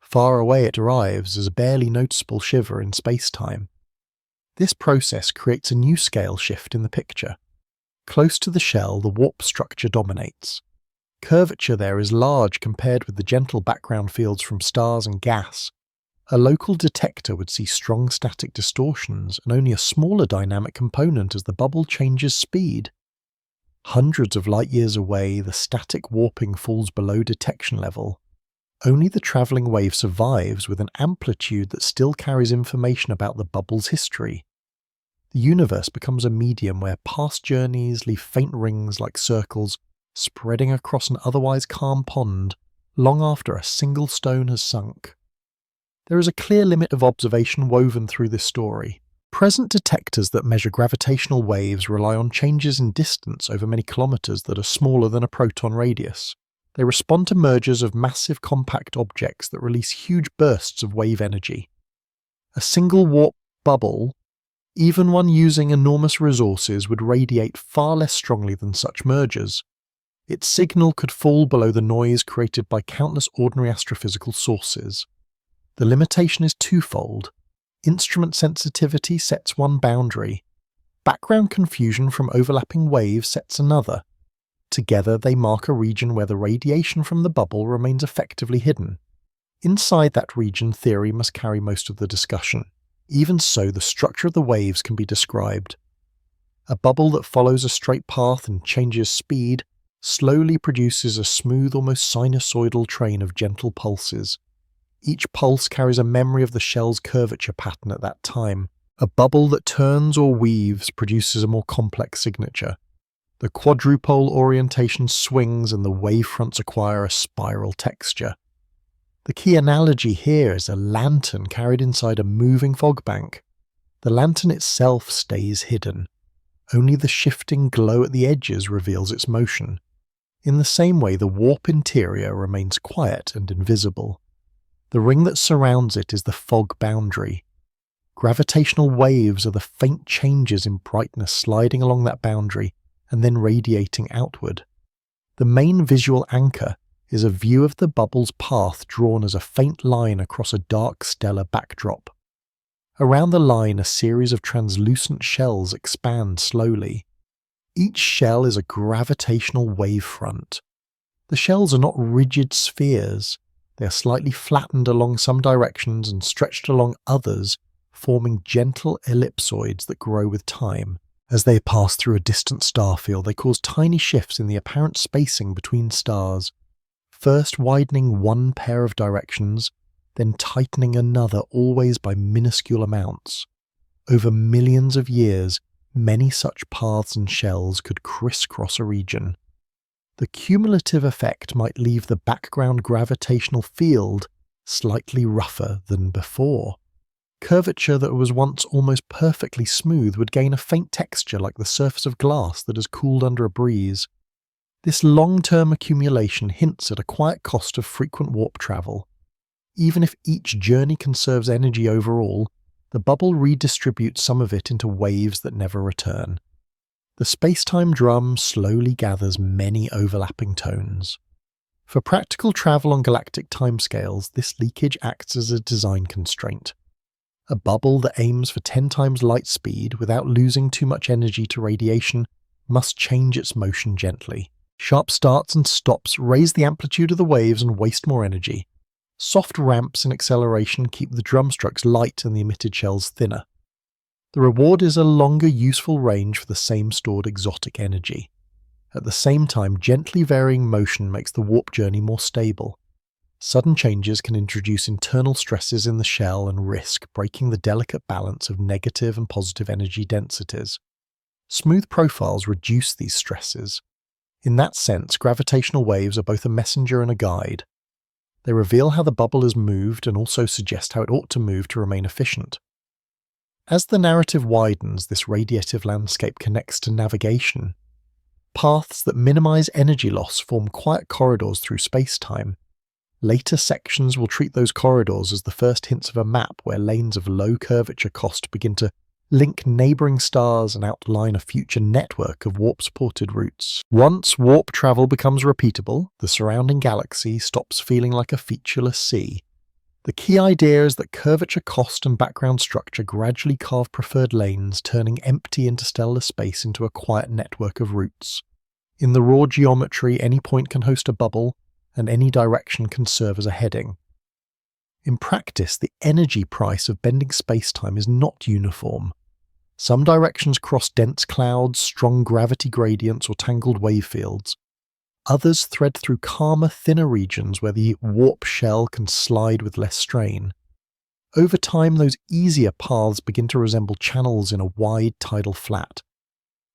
Far away it arrives as a barely noticeable shiver in space-time. This process creates a new scale shift in the picture. Close to the shell, the warp structure dominates. Curvature there is large compared with the gentle background fields from stars and gas. A local detector would see strong static distortions and only a smaller dynamic component as the bubble changes speed. Hundreds of light years away, the static warping falls below detection level. Only the travelling wave survives with an amplitude that still carries information about the bubble's history. The universe becomes a medium where past journeys leave faint rings like circles, spreading across an otherwise calm pond, long after a single stone has sunk. There is a clear limit of observation woven through this story. Present detectors that measure gravitational waves rely on changes in distance over many kilometers that are smaller than a proton radius. They respond to mergers of massive compact objects that release huge bursts of wave energy. A single warp bubble, even one using enormous resources, would radiate far less strongly than such mergers. Its signal could fall below the noise created by countless ordinary astrophysical sources. The limitation is twofold. Instrument sensitivity sets one boundary. Background confusion from overlapping waves sets another. Together they mark a region where the radiation from the bubble remains effectively hidden. Inside that region, theory must carry most of the discussion. Even so, the structure of the waves can be described. A bubble that follows a straight path and changes speed slowly produces a smooth, almost sinusoidal train of gentle pulses. Each pulse carries a memory of the shell's curvature pattern at that time. A bubble that turns or weaves produces a more complex signature. The quadrupole orientation swings and the wavefronts acquire a spiral texture. The key analogy here is a lantern carried inside a moving fog bank. The lantern itself stays hidden. Only the shifting glow at the edges reveals its motion. In the same way, the warp interior remains quiet and invisible. The ring that surrounds it is the fog boundary. Gravitational waves are the faint changes in brightness sliding along that boundary and then radiating outward. The main visual anchor is a view of the bubble's path drawn as a faint line across a dark stellar backdrop. Around the line, a series of translucent shells expand slowly. Each shell is a gravitational wavefront. The shells are not rigid spheres. They are slightly flattened along some directions and stretched along others, forming gentle ellipsoids that grow with time. As they pass through a distant star field, they cause tiny shifts in the apparent spacing between stars, first widening one pair of directions, then tightening another, always by minuscule amounts. Over millions of years, many such paths and shells could crisscross a region. The cumulative effect might leave the background gravitational field slightly rougher than before. Curvature that was once almost perfectly smooth would gain a faint texture like the surface of glass that has cooled under a breeze. This long-term accumulation hints at a quiet cost of frequent warp travel. Even if each journey conserves energy overall, the bubble redistributes some of it into waves that never return. The spacetime drum slowly gathers many overlapping tones. For practical travel on galactic timescales, this leakage acts as a design constraint. A bubble that aims for 10 times light speed without losing too much energy to radiation must change its motion gently. Sharp starts and stops raise the amplitude of the waves and waste more energy. Soft ramps in acceleration keep the drum strokes light and the emitted shells thinner. The reward is a longer useful range for the same stored exotic energy. At the same time, gently varying motion makes the warp journey more stable. Sudden changes can introduce internal stresses in the shell and risk breaking the delicate balance of negative and positive energy densities. Smooth profiles reduce these stresses. In that sense, gravitational waves are both a messenger and a guide. They reveal how the bubble has moved and also suggest how it ought to move to remain efficient. As the narrative widens, this radiative landscape connects to navigation. Paths that minimize energy loss form quiet corridors through space-time. Later sections will treat those corridors as the first hints of a map where lanes of low curvature cost begin to link neighbouring stars and outline a future network of warp-supported routes. Once warp travel becomes repeatable, the surrounding galaxy stops feeling like a featureless sea. The key idea is that curvature cost and background structure gradually carve preferred lanes, turning empty interstellar space into a quiet network of routes. In the raw geometry, any point can host a bubble, and any direction can serve as a heading. In practice, the energy price of bending spacetime is not uniform. Some directions cross dense clouds, strong gravity gradients, or tangled wave fields. Others thread through calmer, thinner regions where the warp shell can slide with less strain. Over time, those easier paths begin to resemble channels in a wide tidal flat.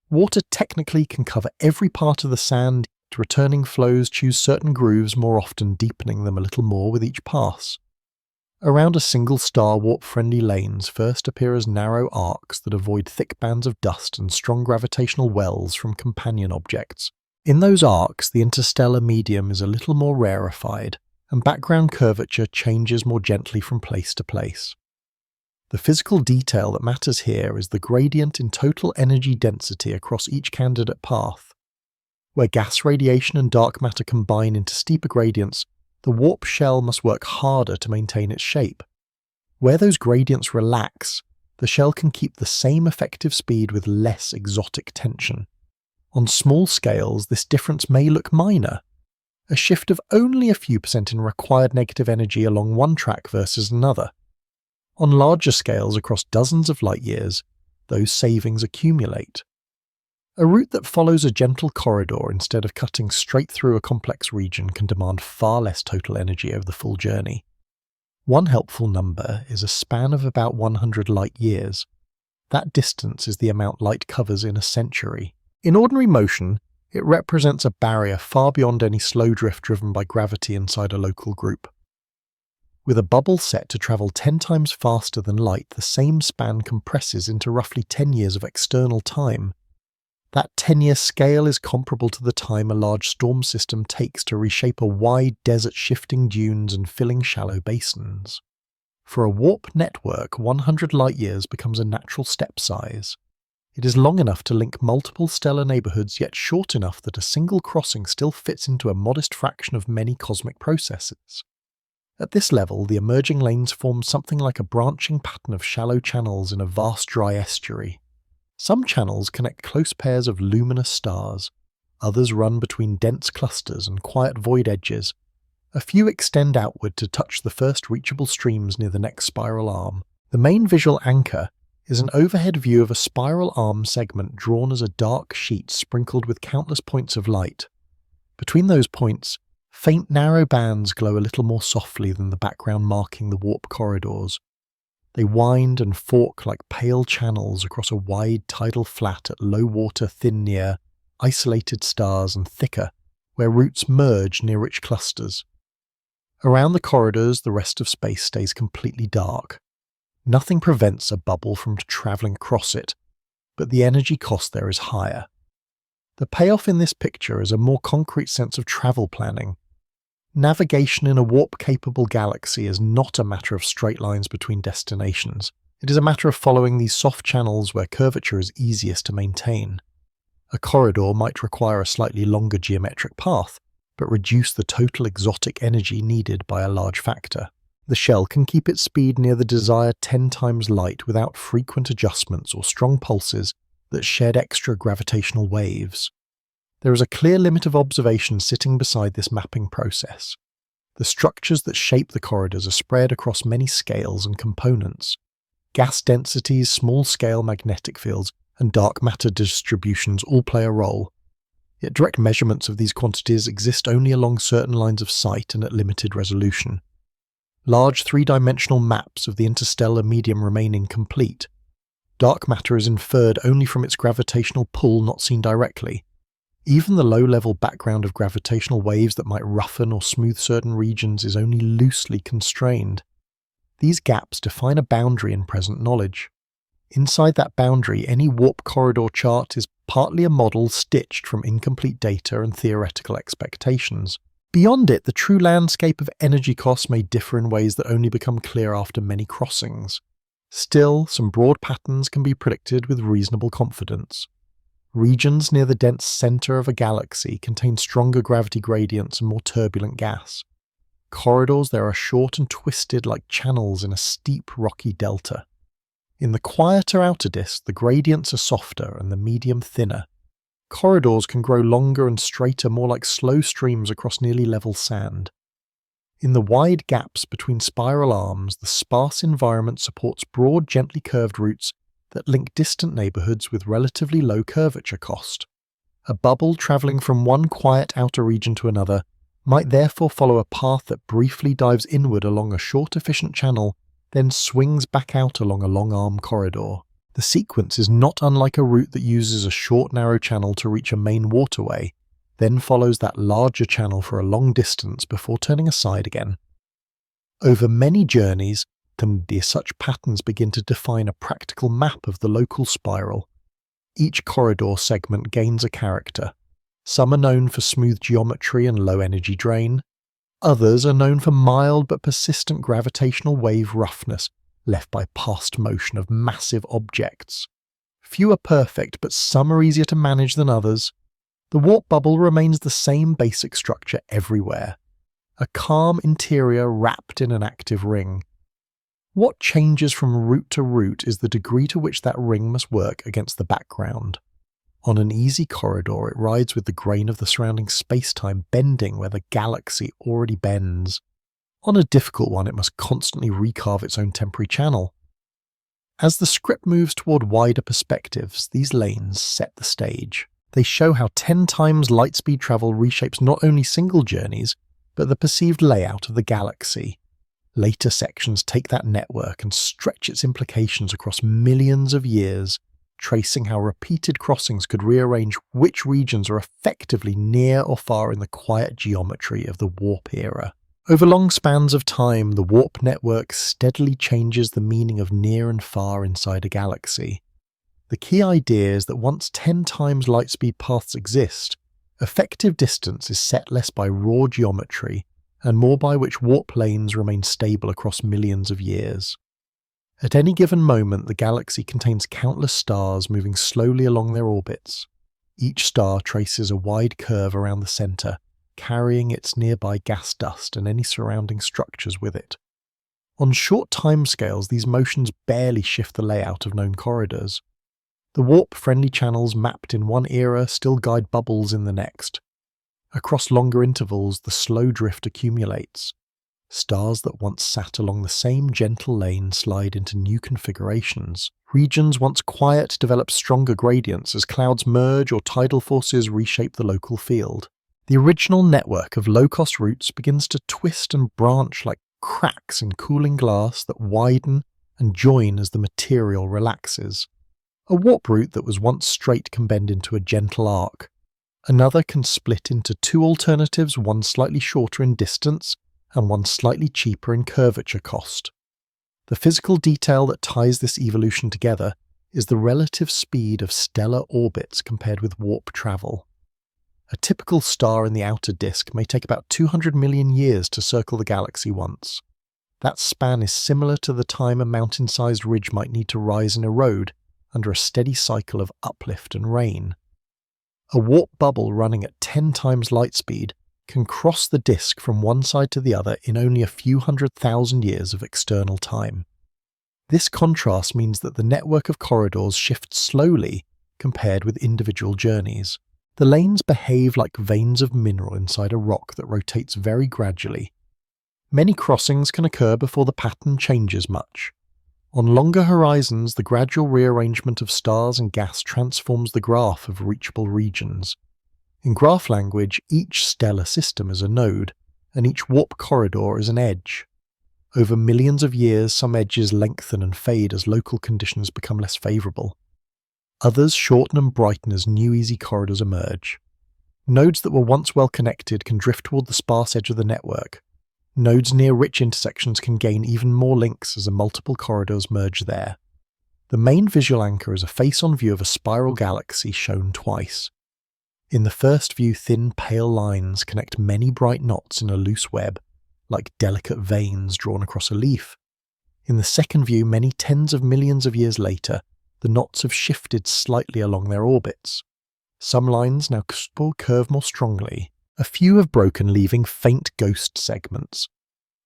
Water technically can cover every part of the sand. Returning flows choose certain grooves more often, deepening them a little more with each pass. Around a single star, warp-friendly lanes first appear as narrow arcs that avoid thick bands of dust and strong gravitational wells from companion objects. In those arcs, the interstellar medium is a little more rarefied, and background curvature changes more gently from place to place. The physical detail that matters here is the gradient in total energy density across each candidate path. Where gas radiation and dark matter combine into steeper gradients, the warp shell must work harder to maintain its shape. Where those gradients relax, the shell can keep the same effective speed with less exotic tension. On small scales, this difference may look minor, a shift of only a few % in required negative energy along one track versus another. On larger scales across dozens of light years, those savings accumulate. A route that follows a gentle corridor instead of cutting straight through a complex region can demand far less total energy over the full journey. One helpful number is a span of about 100 light years. That distance is the amount light covers in a century. In ordinary motion, it represents a barrier far beyond any slow drift driven by gravity inside a local group. With a bubble set to travel 10 times faster than light, the same span compresses into roughly 10 years of external time. That 10-year scale is comparable to the time a large storm system takes to reshape a wide desert, shifting dunes and filling shallow basins. For a warp network, 100 light-years becomes a natural step size. It is long enough to link multiple stellar neighborhoods, yet short enough that a single crossing still fits into a modest fraction of many cosmic processes. At this level, the emerging lanes form something like a branching pattern of shallow channels in a vast dry estuary. Some channels connect close pairs of luminous stars, others run between dense clusters and quiet void edges. A few extend outward to touch the first reachable streams near the next spiral arm. The main visual anchor is an overhead view of a spiral arm segment drawn as a dark sheet sprinkled with countless points of light. Between those points, faint narrow bands glow a little more softly than the background marking the warp corridors. They wind and fork like pale channels across a wide tidal flat at low water thin near isolated stars and thicker, where routes merge near rich clusters. Around the corridors, the rest of space stays completely dark. Nothing prevents a bubble from travelling across it, but the energy cost there is higher. The payoff in this picture is a more concrete sense of travel planning. Navigation in a warp-capable galaxy is not a matter of straight lines between destinations. It is a matter of following these soft channels where curvature is easiest to maintain. A corridor might require a slightly longer geometric path, but reduce the total exotic energy needed by a large factor. The shell can keep its speed near the desired 10 times light without frequent adjustments or strong pulses that shed extra gravitational waves. There is a clear limit of observation sitting beside this mapping process. The structures that shape the corridors are spread across many scales and components. Gas densities, small-scale magnetic fields, and dark matter distributions all play a role. Yet direct measurements of these quantities exist only along certain lines of sight and at limited resolution. Large three-dimensional maps of the interstellar medium remain incomplete. Dark matter is inferred only from its gravitational pull not seen directly. Even the low-level background of gravitational waves that might roughen or smooth certain regions is only loosely constrained. These gaps define a boundary in present knowledge. Inside that boundary, any warp corridor chart is partly a model stitched from incomplete data and theoretical expectations. Beyond it, the true landscape of energy costs may differ in ways that only become clear after many crossings. Still, some broad patterns can be predicted with reasonable confidence. Regions near the dense center of a galaxy contain stronger gravity gradients and more turbulent gas. Corridors there are short and twisted like channels in a steep rocky delta. In the quieter outer disk, the gradients are softer and the medium thinner. Corridors can grow longer and straighter, more like slow streams across nearly level sand. In the wide gaps between spiral arms, the sparse environment supports broad, gently curved routes that link distant neighborhoods with relatively low curvature cost. A bubble traveling from one quiet outer region to another might therefore follow a path that briefly dives inward along a short, efficient channel, then swings back out along a long arm corridor. The sequence is not unlike a route that uses a short, narrow channel to reach a main waterway, then follows that larger channel for a long distance before turning aside again. Over many journeys, such patterns begin to define a practical map of the local spiral. Each corridor segment gains a character. Some are known for smooth geometry and low energy drain. Others are known for mild but persistent gravitational wave roughness left by past motion of massive objects. Few are perfect, but some are easier to manage than others. The warp bubble remains the same basic structure everywhere. A calm interior wrapped in an active ring. What changes from route to route is the degree to which that ring must work against the background. On an easy corridor, it rides with the grain of the surrounding spacetime bending where the galaxy already bends. On a difficult one, it must constantly recarve its own temporary channel. As the script moves toward wider perspectives, these lanes set the stage. They show how 10 times light-speed travel reshapes not only single journeys, but the perceived layout of the galaxy. Later sections take that network and stretch its implications across millions of years, tracing how repeated crossings could rearrange which regions are effectively near or far in the quiet geometry of the warp era. Over long spans of time, the warp network steadily changes the meaning of near and far inside a galaxy. The key idea is that once 10 times light-speed paths exist, effective distance is set less by raw geometry and more by which warp lanes remain stable across millions of years. At any given moment, the galaxy contains countless stars moving slowly along their orbits. Each star traces a wide curve around the centre, carrying its nearby gas dust and any surrounding structures with it. On short timescales, these motions barely shift the layout of known corridors. The warp-friendly channels mapped in one era still guide bubbles in the next. Across longer intervals, the slow drift accumulates. Stars that once sat along the same gentle lane slide into new configurations. Regions once quiet develop stronger gradients as clouds merge or tidal forces reshape the local field. The original network of low-cost routes begins to twist and branch like cracks in cooling glass that widen and join as the material relaxes. A warp route that was once straight can bend into a gentle arc. Another can split into two alternatives, one slightly shorter in distance and one slightly cheaper in curvature cost. The physical detail that ties this evolution together is the relative speed of stellar orbits compared with warp travel. A typical star in the outer disk may take about 200 million years to circle the galaxy once. That span is similar to the time a mountain-sized ridge might need to rise and erode under a steady cycle of uplift and rain. A warp bubble running at 10 times light speed can cross the disk from one side to the other in only a few 100,000 years of external time. This contrast means that the network of corridors shifts slowly compared with individual journeys. The lanes behave like veins of mineral inside a rock that rotates very gradually. Many crossings can occur before the pattern changes much. On longer horizons, the gradual rearrangement of stars and gas transforms the graph of reachable regions. In graph language, each stellar system is a node, and each warp corridor is an edge. Over millions of years, some edges lengthen and fade as local conditions become less favourable. Others shorten and brighten as new easy corridors emerge. Nodes that were once well connected can drift toward the sparse edge of the network. Nodes near rich intersections can gain even more links as the multiple corridors merge there. The main visual anchor is a face-on view of a spiral galaxy shown twice. In the first view, thin, pale lines connect many bright knots in a loose web, like delicate veins drawn across a leaf. In the second view, many tens of millions of years later, the knots have shifted slightly along their orbits. Some lines now curve more strongly. A few have broken, leaving faint ghost segments.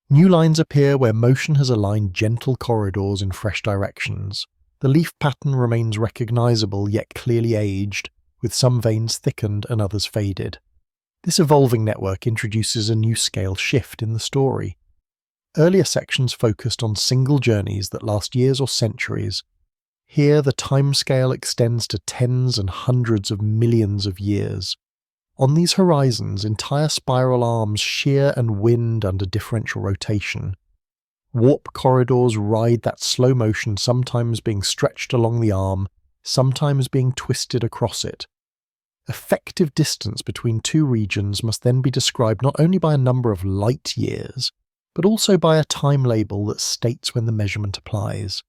New lines appear where motion has aligned gentle corridors in fresh directions. The leaf pattern remains recognizable yet clearly aged, with some veins thickened and others faded. This evolving network introduces a new scale shift in the story. Earlier sections focused on single journeys that last years or centuries. Here, the timescale extends to tens and hundreds of millions of years. On these horizons, entire spiral arms shear and wind under differential rotation. Warp corridors ride that slow motion, sometimes being stretched along the arm, sometimes being twisted across it. Effective distance between two regions must then be described not only by a number of light years, but also by a time label that states when the measurement applies.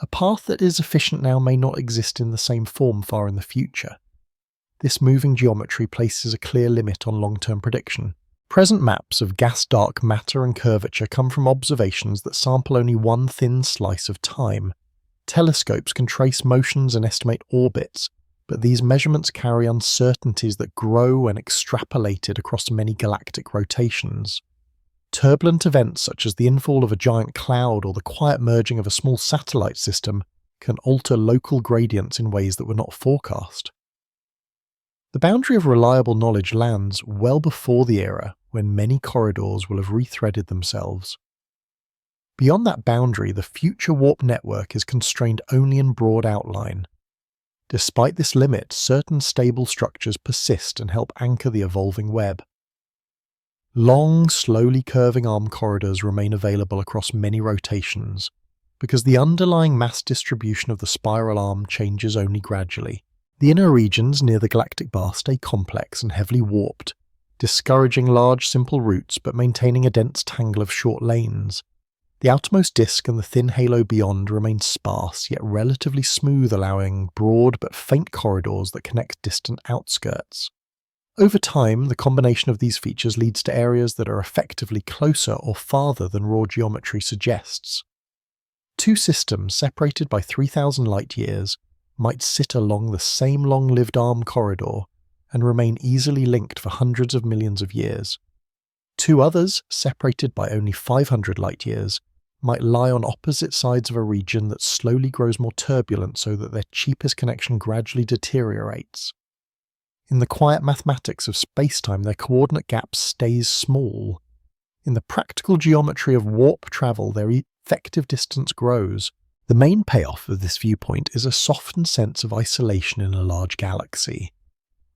A path that is efficient now may not exist in the same form far in the future. This moving geometry places a clear limit on long-term prediction. Present maps of gas-dark matter and curvature come from observations that sample only one thin slice of time. Telescopes can trace motions and estimate orbits, but these measurements carry uncertainties that grow when extrapolated across many galactic rotations. Turbulent events such as the infall of a giant cloud or the quiet merging of a small satellite system can alter local gradients in ways that were not forecast. The boundary of reliable knowledge lands well before the era when many corridors will have rethreaded themselves. Beyond that boundary, the future warp network is constrained only in broad outline. Despite this limit, certain stable structures persist and help anchor the evolving web. Long, slowly curving arm corridors remain available across many rotations, because the underlying mass distribution of the spiral arm changes only gradually. The inner regions near the galactic bar stay complex and heavily warped, discouraging large, simple routes but maintaining a dense tangle of short lanes. The outermost disk and the thin halo beyond remain sparse yet relatively smooth, allowing broad but faint corridors that connect distant outskirts. Over time, the combination of these features leads to areas that are effectively closer or farther than raw geometry suggests. Two systems separated by 3,000 light-years might sit along the same long-lived arm corridor and remain easily linked for hundreds of millions of years. Two others, separated by only 500 light-years, might lie on opposite sides of a region that slowly grows more turbulent so that their cheapest connection gradually deteriorates. In the quiet mathematics of spacetime, their coordinate gap stays small. In the practical geometry of warp travel, their effective distance grows. The main payoff of this viewpoint is a softened sense of isolation in a large galaxy.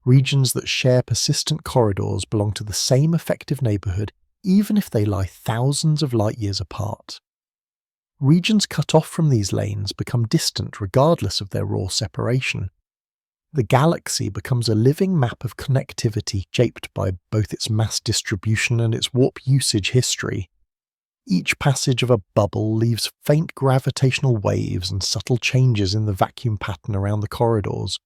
Regions that share persistent corridors belong to the same effective neighborhood, even if they lie thousands of light-years apart. Regions cut off from these lanes become distant regardless of their raw separation. The galaxy becomes a living map of connectivity shaped by both its mass distribution and its warp usage history. Each passage of a bubble leaves faint gravitational waves and subtle changes in the vacuum pattern around the corridors.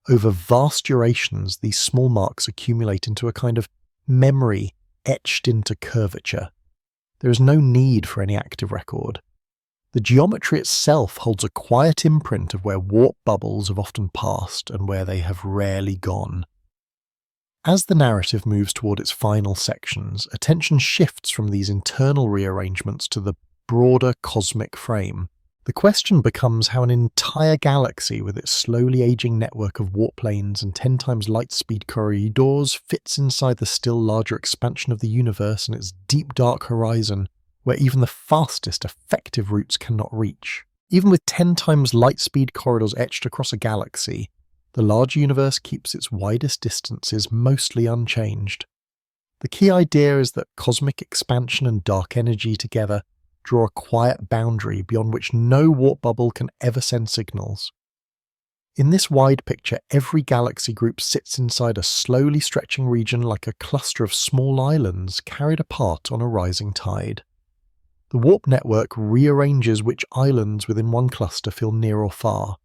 Over vast durations, these small marks accumulate into a kind of memory etched into curvature. There is no need for any active record. The geometry itself holds a quiet imprint of where warp bubbles have often passed and where they have rarely gone. As the narrative moves toward its final sections, attention shifts from these internal rearrangements to the broader cosmic frame. The question becomes how an entire galaxy with its slowly aging network of warp lanes and 10 times light speed corridors fits inside the still larger expansion of the universe and its deep dark horizon, where even the fastest effective routes cannot reach. Even with 10 times light speed corridors etched across a galaxy, the large universe keeps its widest distances mostly unchanged. The key idea is that cosmic expansion and dark energy together draw a quiet boundary beyond which no warp bubble can ever send signals. In this wide picture, every galaxy group sits inside a slowly stretching region like a cluster of small islands carried apart on a rising tide. The warp network rearranges which islands within one cluster feel near or far.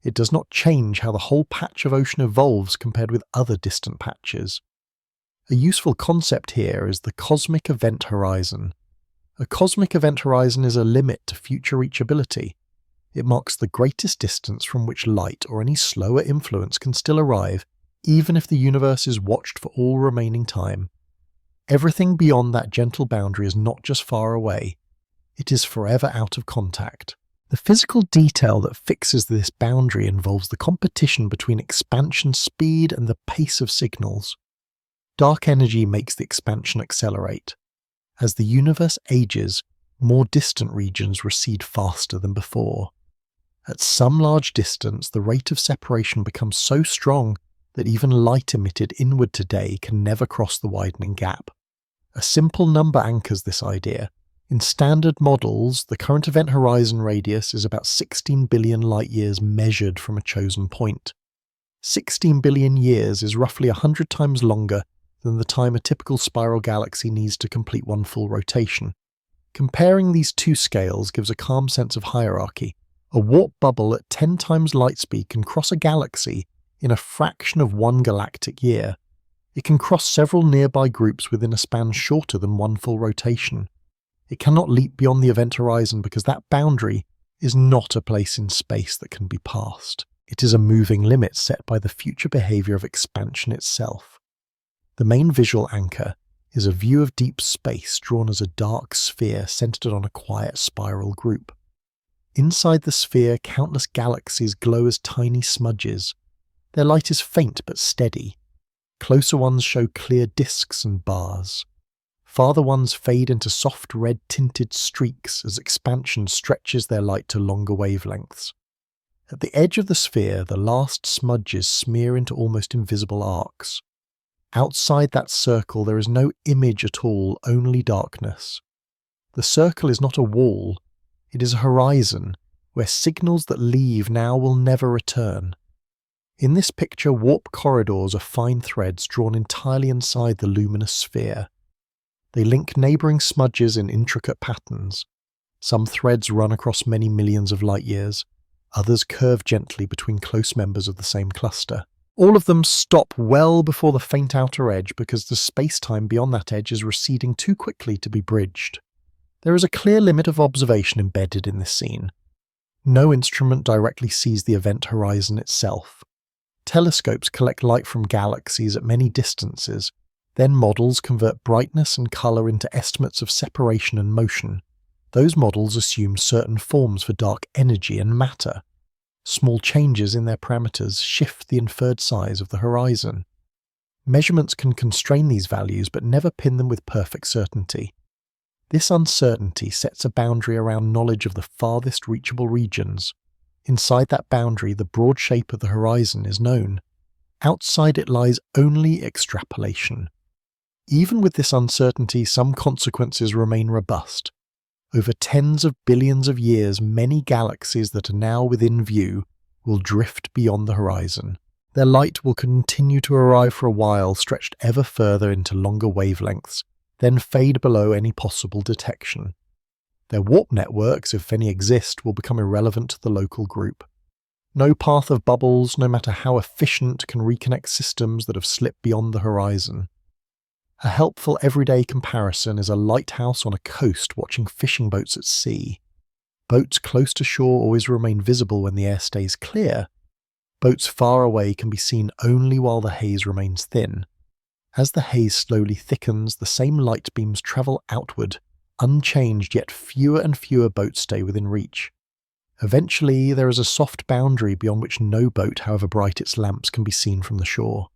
It does not change how the whole patch of ocean evolves compared with other distant patches. A useful concept here is the cosmic event horizon. A cosmic event horizon is a limit to future reachability. It marks the greatest distance from which light or any slower influence can still arrive, even if the universe is watched for all remaining time. Everything beyond that gentle boundary is not just far away, it is forever out of contact. The physical detail that fixes this boundary involves the competition between expansion speed and the pace of signals. Dark energy makes the expansion accelerate. As the universe ages, more distant regions recede faster than before. At some large distance, the rate of separation becomes so strong that even light emitted inward today can never cross the widening gap. A simple number anchors this idea. In standard models, the current event horizon radius is about 16 billion light-years measured from a chosen point. 16 billion years is roughly 100 times longer than the time a typical spiral galaxy needs to complete one full rotation. Comparing these two scales gives a calm sense of hierarchy. A warp bubble at 10 times light speed can cross a galaxy in a fraction of one galactic year. It can cross several nearby groups within a span shorter than one full rotation. It cannot leap beyond the event horizon because that boundary is not a place in space that can be passed. It is a moving limit set by the future behavior of expansion itself. The main visual anchor is a view of deep space drawn as a dark sphere centered on a quiet spiral group. Inside the sphere, countless galaxies glow as tiny smudges. Their light is faint but steady. Closer ones show clear disks and bars. Farther ones fade into soft red-tinted streaks as expansion stretches their light to longer wavelengths. At the edge of the sphere, the last smudges smear into almost invisible arcs. Outside that circle, there is no image at all, only darkness. The circle is not a wall, it is a horizon, where signals that leave now will never return. In this picture, warp corridors are fine threads drawn entirely inside the luminous sphere. They link neighbouring smudges in intricate patterns. Some threads run across many millions of light-years, others curve gently between close members of the same cluster. All of them stop well before the faint outer edge because the space-time beyond that edge is receding too quickly to be bridged. There is a clear limit of observation embedded in this scene. No instrument directly sees the event horizon itself. Telescopes collect light from galaxies at many distances, then models convert brightness and colour into estimates of separation and motion. Those models assume certain forms for dark energy and matter. Small changes in their parameters shift the inferred size of the horizon. Measurements can constrain these values but never pin them with perfect certainty. This uncertainty sets a boundary around knowledge of the farthest reachable regions. Inside that boundary, the broad shape of the horizon is known. Outside it lies only extrapolation. Even with this uncertainty, some consequences remain robust. Over tens of billions of years, many galaxies that are now within view will drift beyond the horizon. Their light will continue to arrive for a while, stretched ever further into longer wavelengths, then fade below any possible detection. Their warp networks, if any exist, will become irrelevant to the local group. No path of bubbles, no matter how efficient, can reconnect systems that have slipped beyond the horizon. A helpful everyday comparison is a lighthouse on a coast watching fishing boats at sea. Boats close to shore always remain visible when the air stays clear. Boats far away can be seen only while the haze remains thin. As the haze slowly thickens, the same light beams travel outward, unchanged, yet fewer and fewer boats stay within reach. Eventually, there is a soft boundary beyond which no boat, however bright its lamps, can be seen from the shore.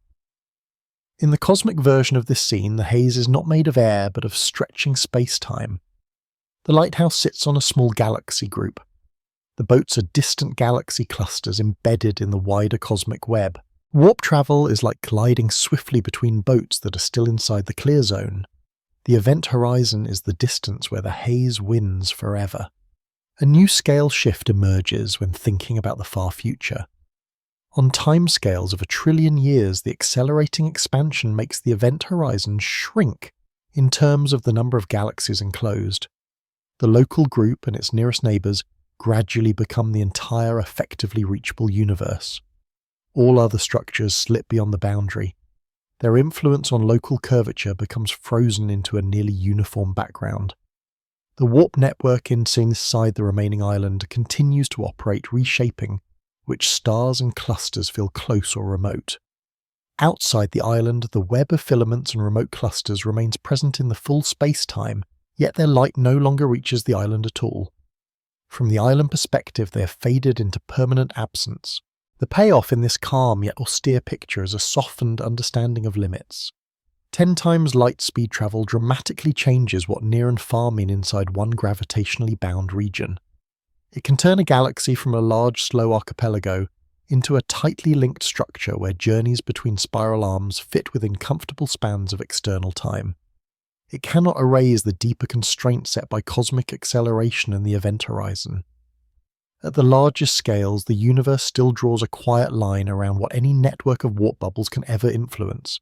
In the cosmic version of this scene, the haze is not made of air but of stretching space-time. The lighthouse sits on a small galaxy group. The boats are distant galaxy clusters embedded in the wider cosmic web. Warp travel is like gliding swiftly between boats that are still inside the clear zone. The event horizon is the distance where the haze wins forever. A new scale shift emerges when thinking about the far future. On timescales of 1 trillion years, the accelerating expansion makes the event horizon shrink in terms of the number of galaxies enclosed. The local group and its nearest neighbours gradually become the entire effectively reachable universe. All other structures slip beyond the boundary. Their influence on local curvature becomes frozen into a nearly uniform background. The warp network inside the remaining island continues to operate, reshaping which stars and clusters feel close or remote. Outside the island, the web of filaments and remote clusters remains present in the full space-time, yet their light no longer reaches the island at all. From the island perspective, they have faded into permanent absence. The payoff in this calm yet austere picture is a softened understanding of limits. 10 times light speed travel dramatically changes what near and far mean inside one gravitationally bound region. It can turn a galaxy from a large, slow archipelago into a tightly linked structure where journeys between spiral arms fit within comfortable spans of external time. It cannot erase the deeper constraints set by cosmic acceleration and the event horizon. At the largest scales, the universe still draws a quiet line around what any network of warp bubbles can ever influence.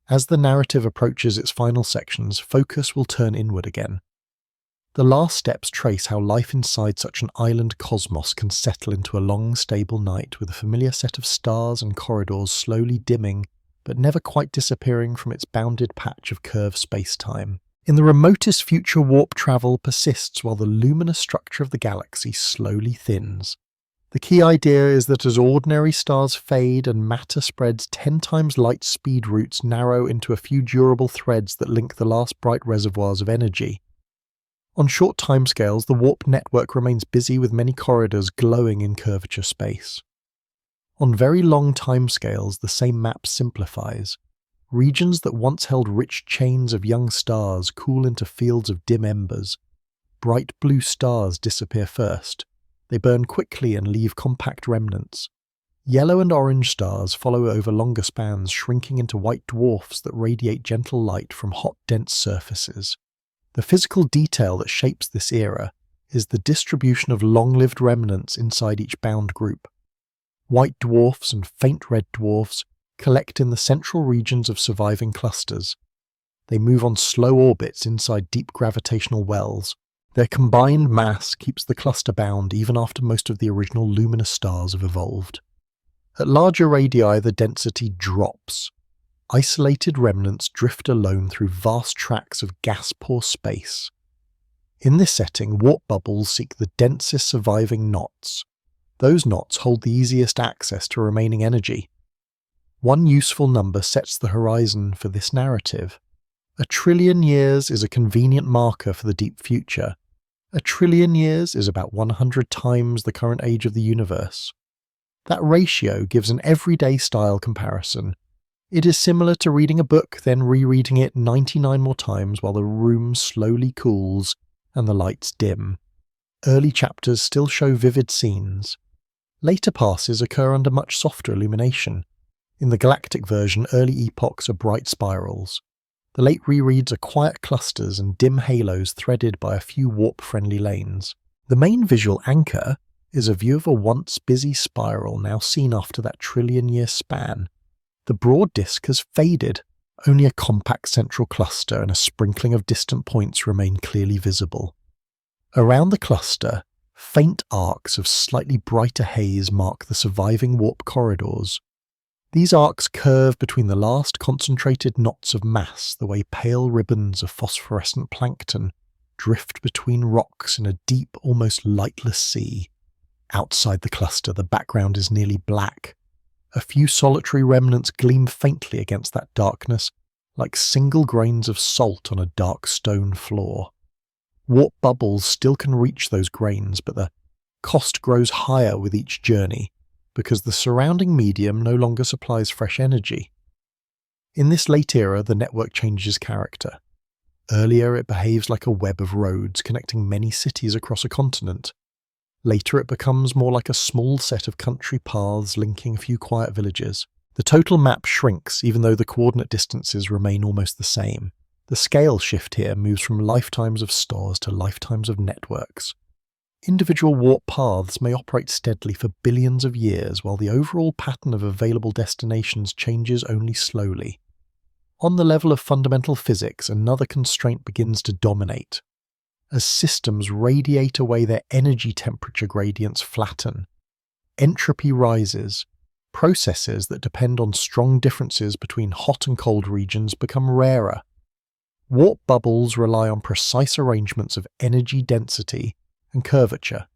As the narrative approaches its final sections, focus will turn inward again. The last steps trace how life inside such an island cosmos can settle into a long, stable night with a familiar set of stars and corridors slowly dimming, but never quite disappearing from its bounded patch of curved space-time. In the remotest future, warp travel persists while the luminous structure of the galaxy slowly thins. The key idea is that as ordinary stars fade and matter spreads, 10 times light speed routes narrow into a few durable threads that link the last bright reservoirs of energy. On short timescales, the warp network remains busy with many corridors glowing in curvature space. On very long timescales, the same map simplifies. Regions that once held rich chains of young stars cool into fields of dim embers. Bright blue stars disappear first. They burn quickly and leave compact remnants. Yellow and orange stars follow over longer spans, shrinking into white dwarfs that radiate gentle light from hot, dense surfaces. The physical detail that shapes this era is the distribution of long-lived remnants inside each bound group. White dwarfs and faint red dwarfs collect in the central regions of surviving clusters. They move on slow orbits inside deep gravitational wells. Their combined mass keeps the cluster bound even after most of the original luminous stars have evolved. At larger radii, the density drops. Isolated remnants drift alone through vast tracts of gas-poor space. In this setting, warp bubbles seek the densest surviving knots. Those knots hold the easiest access to remaining energy. One useful number sets the horizon for this narrative. 1 trillion years is a convenient marker for the deep future. 1 trillion years is about 100 times the current age of the universe. That ratio gives an everyday style comparison. It is similar to reading a book, then rereading it 99 more times while the room slowly cools and the lights dim. Early chapters still show vivid scenes. Later passes occur under much softer illumination. In the galactic version, early epochs are bright spirals. The late rereads are quiet clusters and dim halos threaded by a few warp-friendly lanes. The main visual anchor is a view of a once busy spiral now seen after that trillion-year span. The broad disk has faded. Only a compact central cluster and a sprinkling of distant points remain clearly visible. Around the cluster, faint arcs of slightly brighter haze mark the surviving warp corridors. These arcs curve between the last concentrated knots of mass the way pale ribbons of phosphorescent plankton drift between rocks in a deep, almost lightless sea. Outside the cluster, the background is nearly black. A few solitary remnants gleam faintly against that darkness, like single grains of salt on a dark stone floor. Warp bubbles still can reach those grains, but the cost grows higher with each journey, because the surrounding medium no longer supplies fresh energy. In this late era, the network changes character. Earlier, it behaves like a web of roads connecting many cities across a continent. Later, it becomes more like a small set of country paths linking a few quiet villages. The total map shrinks, even though the coordinate distances remain almost the same. The scale shift here moves from lifetimes of stars to lifetimes of networks. Individual warp paths may operate steadily for billions of years, while the overall pattern of available destinations changes only slowly. On the level of fundamental physics, another constraint begins to dominate. As systems radiate away their energy temperature gradients flatten. Entropy rises. Processes that depend on strong differences between hot and cold regions become rarer. Warp bubbles rely on precise arrangements of energy density and curvature.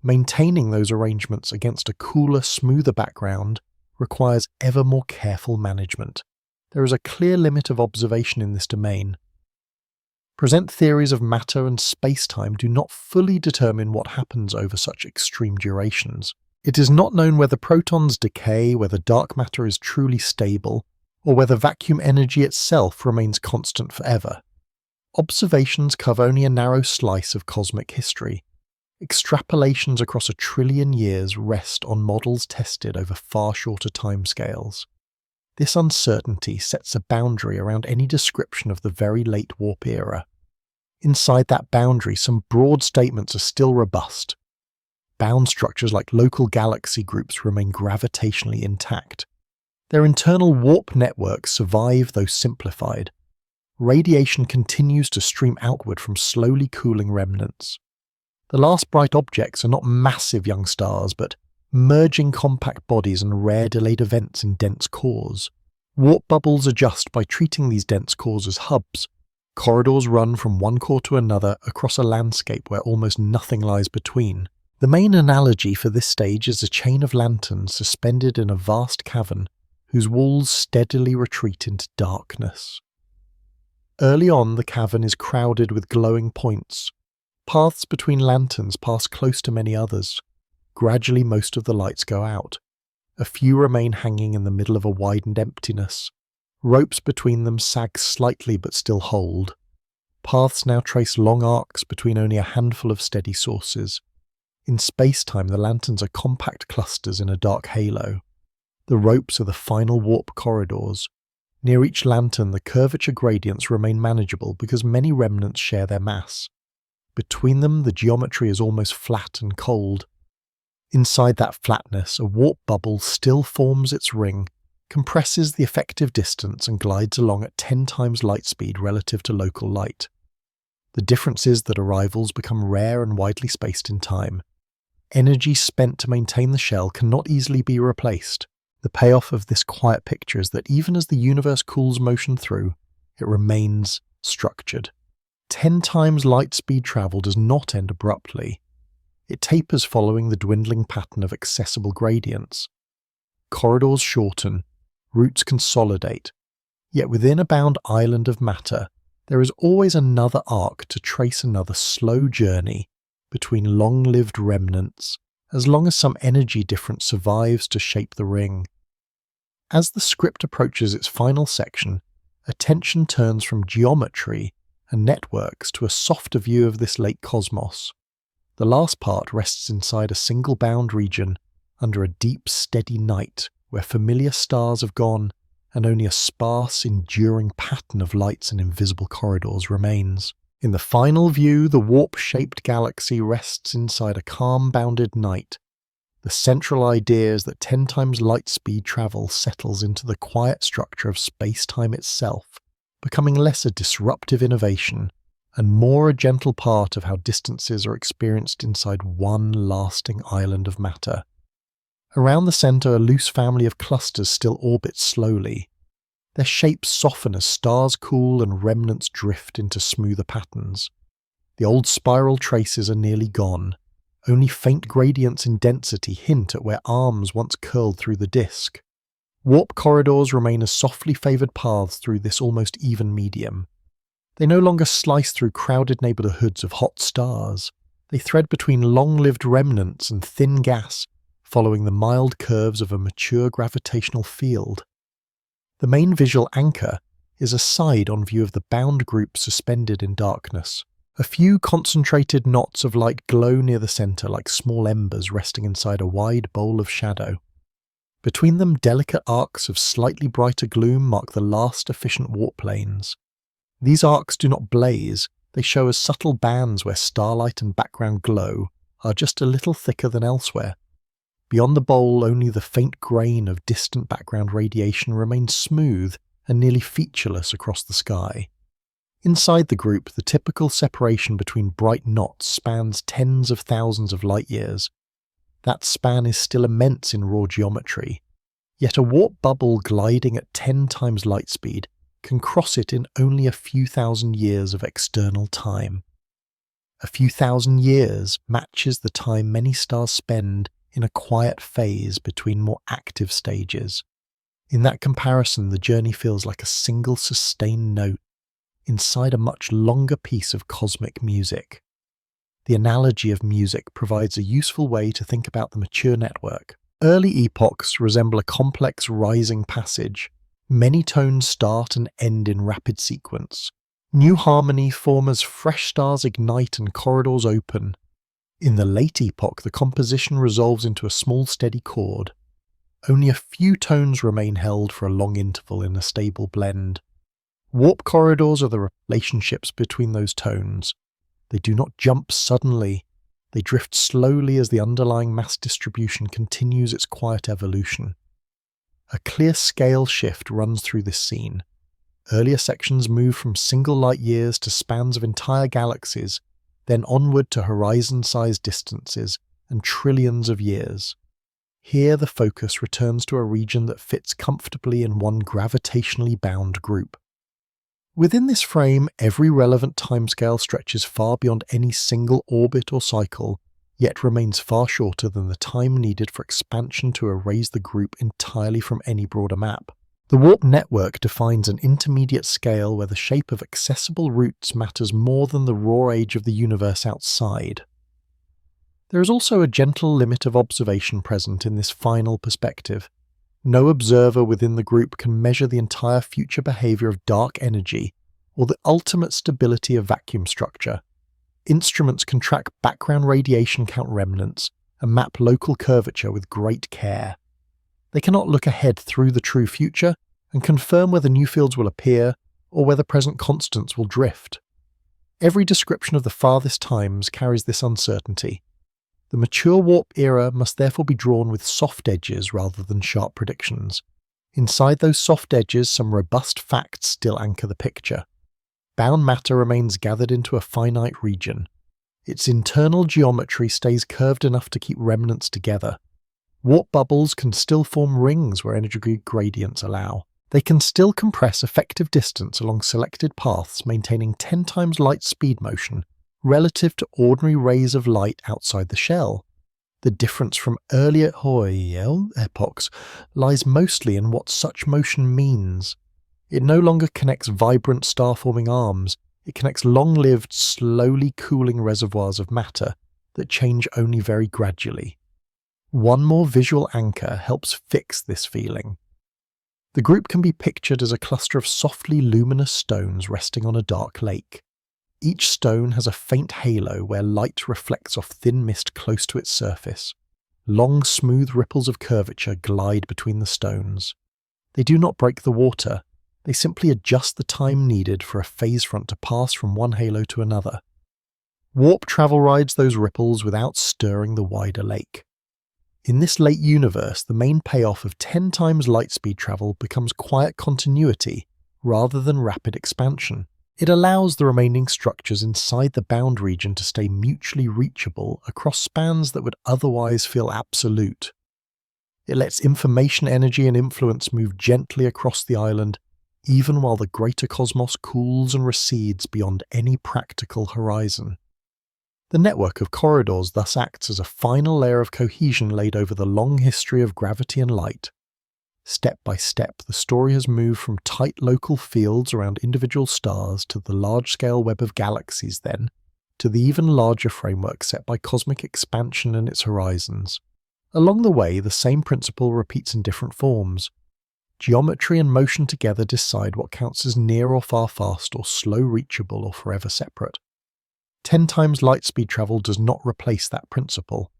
Maintaining those arrangements against a cooler, smoother background requires ever more careful management. There is a clear limit of observation in this domain. Present theories of matter and spacetime do not fully determine what happens over such extreme durations. It is not known whether protons decay, whether dark matter is truly stable, or whether vacuum energy itself remains constant forever. Observations cover only a narrow slice of cosmic history. Extrapolations across 1 trillion years rest on models tested over far shorter timescales. This uncertainty sets a boundary around any description of the very late warp era. Inside that boundary, some broad statements are still robust. Bound structures like local galaxy groups remain gravitationally intact. Their internal warp networks survive though simplified. Radiation continues to stream outward from slowly cooling remnants. The last bright objects are not massive young stars, but merging compact bodies and rare delayed events in dense cores. Warp bubbles adjust by treating these dense cores as hubs. Corridors run from one core to another across a landscape where almost nothing lies between. The main analogy for this stage is a chain of lanterns suspended in a vast cavern whose walls steadily retreat into darkness. Early on, the cavern is crowded with glowing points. Paths between lanterns pass close to many others. Gradually, most of the lights go out. A few remain hanging in the middle of a widened emptiness. Ropes between them sag slightly but still hold. Paths now trace long arcs between only a handful of steady sources. In space-time, the lanterns are compact clusters in a dark halo. The ropes are the final warp corridors. Near each lantern, the curvature gradients remain manageable because many remnants share their mass. Between them, the geometry is almost flat and cold. Inside that flatness, a warp bubble still forms its ring, compresses the effective distance and glides along at 10 times light speed relative to local light. The difference is that arrivals become rare and widely spaced in time. Energy spent to maintain the shell cannot easily be replaced. The payoff of this quiet picture is that even as the universe cools motion through, it remains structured. 10 times light speed travel does not end abruptly. It tapers following the dwindling pattern of accessible gradients. Corridors shorten, routes consolidate, yet within a bound island of matter, there is always another arc to trace another slow journey between long-lived remnants, as long as some energy difference survives to shape the ring. As the script approaches its final section, attention turns from geometry and networks to a softer view of this late cosmos. The last part rests inside a single bound region under a deep, steady night where familiar stars have gone and only a sparse, enduring pattern of lights and invisible corridors remains. In the final view, the warp-shaped galaxy rests inside a calm, bounded night. The central idea is that 10 times light speed travel settles into the quiet structure of space-time itself, becoming less a disruptive innovation and more a gentle part of how distances are experienced inside one lasting island of matter. Around the centre, a loose family of clusters still orbits slowly. Their shapes soften as stars cool and remnants drift into smoother patterns. The old spiral traces are nearly gone. Only faint gradients in density hint at where arms once curled through the disk. Warp corridors remain as softly favoured paths through this almost even medium. They no longer slice through crowded neighbourhoods of hot stars. They thread between long-lived remnants and thin gas, following the mild curves of a mature gravitational field. The main visual anchor is a side-on view of the bound group suspended in darkness. A few concentrated knots of light glow near the centre like small embers resting inside a wide bowl of shadow. Between them, delicate arcs of slightly brighter gloom mark the last efficient warp lanes. These arcs do not blaze, they show as subtle bands where starlight and background glow are just a little thicker than elsewhere. Beyond the bowl, only the faint grain of distant background radiation remains smooth and nearly featureless across the sky. Inside the group, the typical separation between bright knots spans tens of thousands of light years. That span is still immense in raw geometry, yet a warp bubble gliding at 10 times light speed can cross it in only a few thousand years of external time. A few thousand years matches the time many stars spend in a quiet phase between more active stages. In that comparison, the journey feels like a single sustained note inside a much longer piece of cosmic music. The analogy of music provides a useful way to think about the mature network. Early epochs resemble a complex rising passage. Many tones start and end in rapid sequence. New harmony form as fresh stars ignite and corridors open. In the late epoch, the composition resolves into a small steady chord. Only a few tones remain held for a long interval in a stable blend. Warp corridors are the relationships between those tones. They do not jump suddenly. They drift slowly as the underlying mass distribution continues its quiet evolution. A clear scale shift runs through this scene. Earlier sections move from single light years to spans of entire galaxies, then onward to horizon-sized distances and trillions of years. Here the focus returns to a region that fits comfortably in one gravitationally bound group. Within this frame, every relevant timescale stretches far beyond any single orbit or cycle, yet remains far shorter than the time needed for expansion to erase the group entirely from any broader map. The warp network defines an intermediate scale where the shape of accessible routes matters more than the raw age of the universe outside. There is also a gentle limit of observation present in this final perspective. No observer within the group can measure the entire future behavior of dark energy or the ultimate stability of vacuum structure. Instruments can track background radiation count remnants and map local curvature with great care. They cannot look ahead through the true future and confirm whether new fields will appear or whether present constants will drift. Every description of the farthest times carries this uncertainty. The mature warp era must therefore be drawn with soft edges rather than sharp predictions. Inside those soft edges, some robust facts still anchor the picture. Bound matter remains gathered into a finite region. Its internal geometry stays curved enough to keep remnants together. Warp bubbles can still form rings where energy gradients allow. They can still compress effective distance along selected paths, maintaining 10 times light speed motion relative to ordinary rays of light outside the shell. The difference from earlier epochs lies mostly in what such motion means. It no longer connects vibrant star-forming arms, it connects long-lived, slowly cooling reservoirs of matter that change only very gradually. One more visual anchor helps fix this feeling. The group can be pictured as a cluster of softly luminous stones resting on a dark lake. Each stone has a faint halo where light reflects off thin mist close to its surface. Long, smooth ripples of curvature glide between the stones. They do not break the water, they simply adjust the time needed for a phase front to pass from one halo to another. Warp travel rides those ripples without stirring the wider lake. In this late universe, the main payoff of 10 times light speed travel becomes quiet continuity rather than rapid expansion. It allows the remaining structures inside the bound region to stay mutually reachable across spans that would otherwise feel absolute. It lets information energy and influence move gently across the island, even while the greater cosmos cools and recedes beyond any practical horizon. The network of corridors thus acts as a final layer of cohesion laid over the long history of gravity and light. Step by step, the story has moved from tight local fields around individual stars to the large-scale web of galaxies then, to the even larger framework set by cosmic expansion and its horizons. Along the way, the same principle repeats in different forms. Geometry and motion together decide what counts as near or far fast or slow reachable or forever separate. 10 times light speed travel does not replace that principle.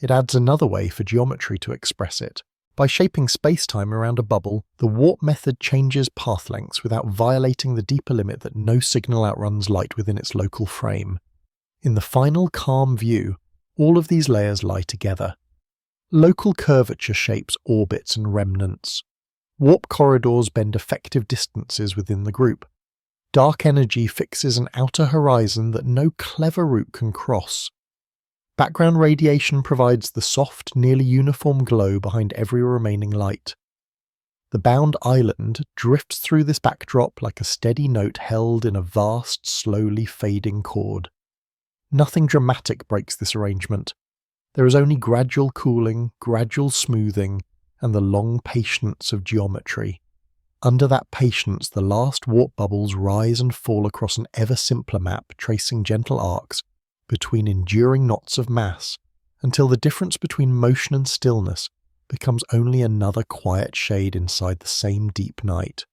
It adds another way for geometry to express it. By shaping spacetime around a bubble, the warp method changes path lengths without violating the deeper limit that no signal outruns light within its local frame. In the final calm view, all of these layers lie together. Local curvature shapes orbits and remnants. Warp corridors bend effective distances within the group. Dark energy fixes an outer horizon that no clever route can cross. Background radiation provides the soft, nearly uniform glow behind every remaining light. The bound island drifts through this backdrop like a steady note held in a vast, slowly fading chord. Nothing dramatic breaks this arrangement. There is only gradual cooling, gradual smoothing, and the long patience of geometry. Under that patience, the last warp bubbles rise and fall across an ever simpler map, tracing gentle arcs between enduring knots of mass, until the difference between motion and stillness becomes only another quiet shade inside the same deep night.